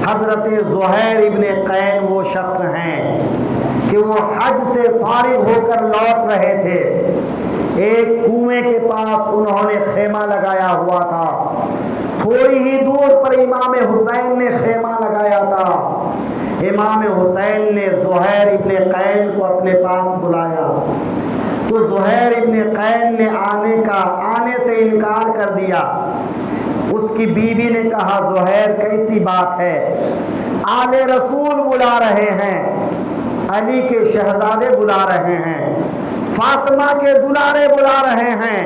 حضرت زہیر ابن قین وہ شخص ہیں کہ وہ حج سے فارغ ہو کر لوٹ رہے تھے، ایک کنویں کے پاس انہوں نے خیمہ لگایا ہوا تھا، تھوڑی ہی دور پر امام حسین نے خیمہ لگایا تھا۔ امام حسین نے زہیر ابن قین کو اپنے پاس بلایا تو زہیر ابن قین نے آنے سے انکار کر دیا۔ اس کی بیوی نے کہا زہیر کیسی بات ہے، آل رسول بلا رہے ہیں، علی کے شہزادے بلا رہے ہیں، فاطمہ کے دلارے بلا رہے ہیں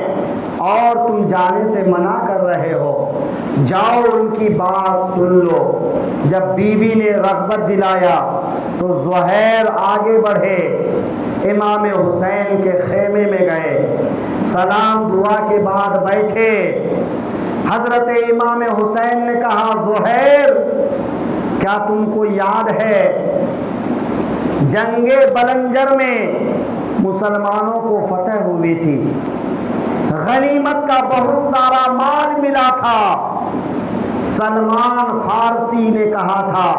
اور تم جانے سے منع کر رہے ہو، جاؤ ان کی بات سن لو۔ جب بیوی نے رغبت دلایا تو زہیر آگے بڑھے، امام حسین کے خیمے میں گئے، سلام دعا کے بعد بیٹھے۔ حضرت امام حسین نے کہا زہیر کیا تم کو یاد ہے جنگ بلنجر میں مسلمانوں کو فتح ہوئی تھی، غنیمت کا بہت سارا مال ملا تھا، سلمان فارسی نے کہا تھا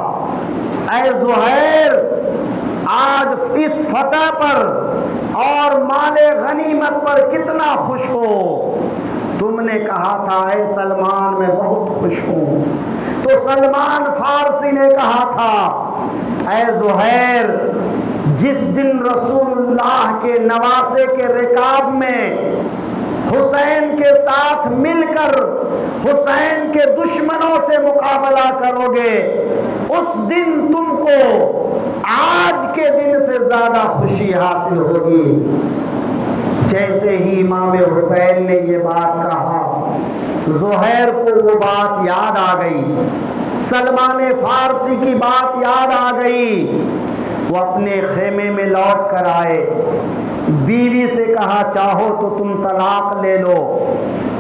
اے زہیر آج اس فتح پر اور مال غنیمت پر کتنا خوش ہو؟ تم نے کہا تھا اے سلمان میں بہت خوش ہوں۔ تو سلمان فارسی نے کہا تھا اے زہیر جس دن رسول اللہ کے نواسے کے رکاب میں حسین کے ساتھ مل کر حسین کے دشمنوں سے مقابلہ کرو گے، اس دن تم کو آج کے دن سے زیادہ خوشی حاصل ہوگی۔ جیسے ہی امام حسین نے یہ بات کہا زہیر کو وہ بات یاد آ گئی، سلمان فارسی کی بات یاد آ گئی۔ وہ اپنے خیمے میں لوٹ کر آئے، بیوی سے کہا چاہو تو تم طلاق لے لو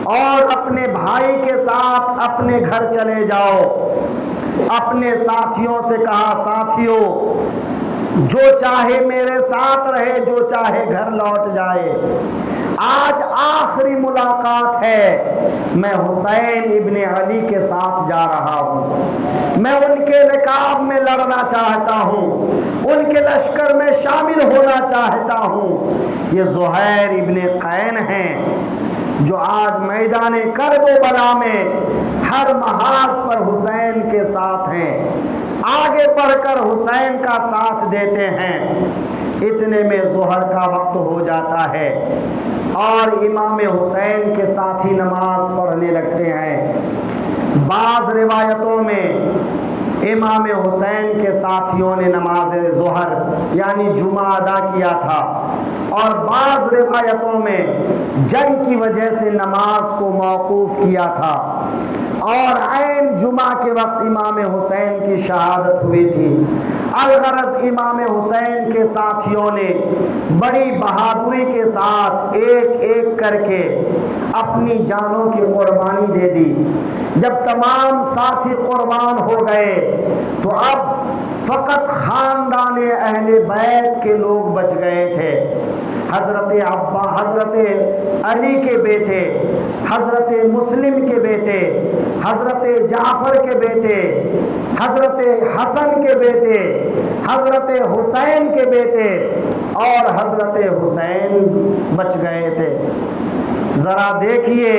اور اپنے بھائی کے ساتھ اپنے گھر چلے جاؤ۔ اپنے ساتھیوں سے کہا ساتھیوں جو چاہے میرے ساتھ رہے، جو چاہے گھر لوٹ جائے، آج آخری ملاقات ہے، میں حسین ابن علی کے ساتھ جا رہا ہوں، میں ان کے رکاب میں لڑنا چاہتا ہوں، ان کے لشکر میں شامل ہونا چاہتا ہوں۔ یہ زہیر ابن قین ہیں جو آج میدان کرب و بلا میں ہر محاذ پر حسین کے ساتھ ہیں، آگے بڑھ کر حسین کا ساتھ دیتے ہیں۔ اتنے میں ظہر کا وقت ہو جاتا ہے اور امام حسین کے ساتھی نماز پڑھنے لگتے ہیں۔ بعض روایتوں میں امام حسین کے ساتھیوں نے نماز ظہر یعنی جمعہ ادا کیا تھا، اور بعض روایتوں میں جنگ کی وجہ سے نماز کو موقوف کیا تھا، اور عین جمعہ کے وقت امام حسین کی شہادت ہوئی تھی۔ الغرض امام حسین کے ساتھیوں نے بڑی بہادری کے ساتھ ایک ایک کر کے اپنی جانوں کی قربانی دے دی۔ جب تمام ساتھی قربان ہو گئے تو اب فقط خاندان اہل بیت کے لوگ بچ گئے تھے۔ حضرت علی کے بیٹے، حضرت مسلم کے بیٹے، حضرت جعفر کے بیٹے، حضرت حسن کے بیٹے، حضرت حسین کے بیٹے اور حضرت حسین بچ گئے تھے۔ ذرا دیکھیے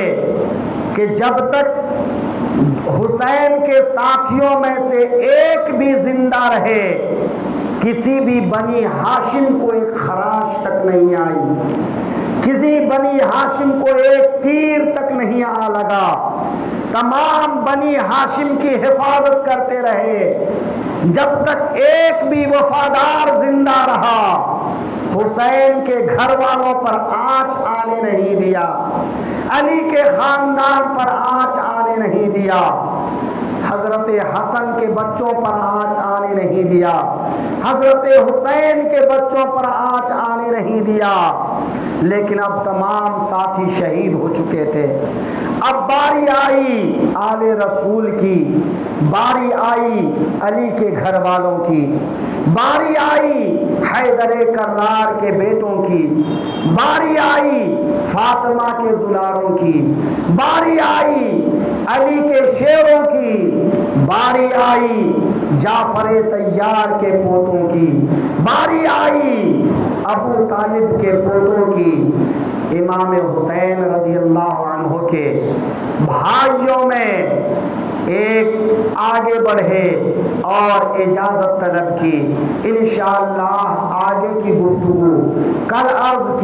کہ جب تک حسین کے ساتھیوں میں سے ایک بھی زندہ رہے، کسی بھی بنی ہاشم کو ایک خراش تک نہیں آئی، کسی بنی ہاشم کو ایک تیر تک نہیں آ لگا، تمام بنی ہاشم کی حفاظت کرتے رہے جب تک ایک بھی وفادار زندہ رہا۔ حسین کے گھر والوں پر آنچ آنے نہیں دیا، علی کے خاندان پر آنچ آنے نہیں دیا، حضرت حسن کے بچوں پر آنچ آنے نہیں دیا، حضرت حسین کے بچوں پر آنچ آنے نہیں دیا۔ لیکن اب تمام ساتھی شہید ہو چکے تھے، اب باری آئی آل رسول کی، باری آئی علی کے گھر والوں کی، باری آئی حیدر کرار کے بیٹوں کی، باری آئی فاطمہ کے دلاروں کی، باری آئی علی کے شیروں کی، باری آئی جعفر طیار کے پوتوں کی، باری آئی ابو طالب کے پوتوں کی، امام حسین رضی اللہ عنہ کے بھائیوں میں ایک آگے بڑھے اور اجازت طلب کی۔ انشاءاللہ آگے کی گفتگو کل عرض کی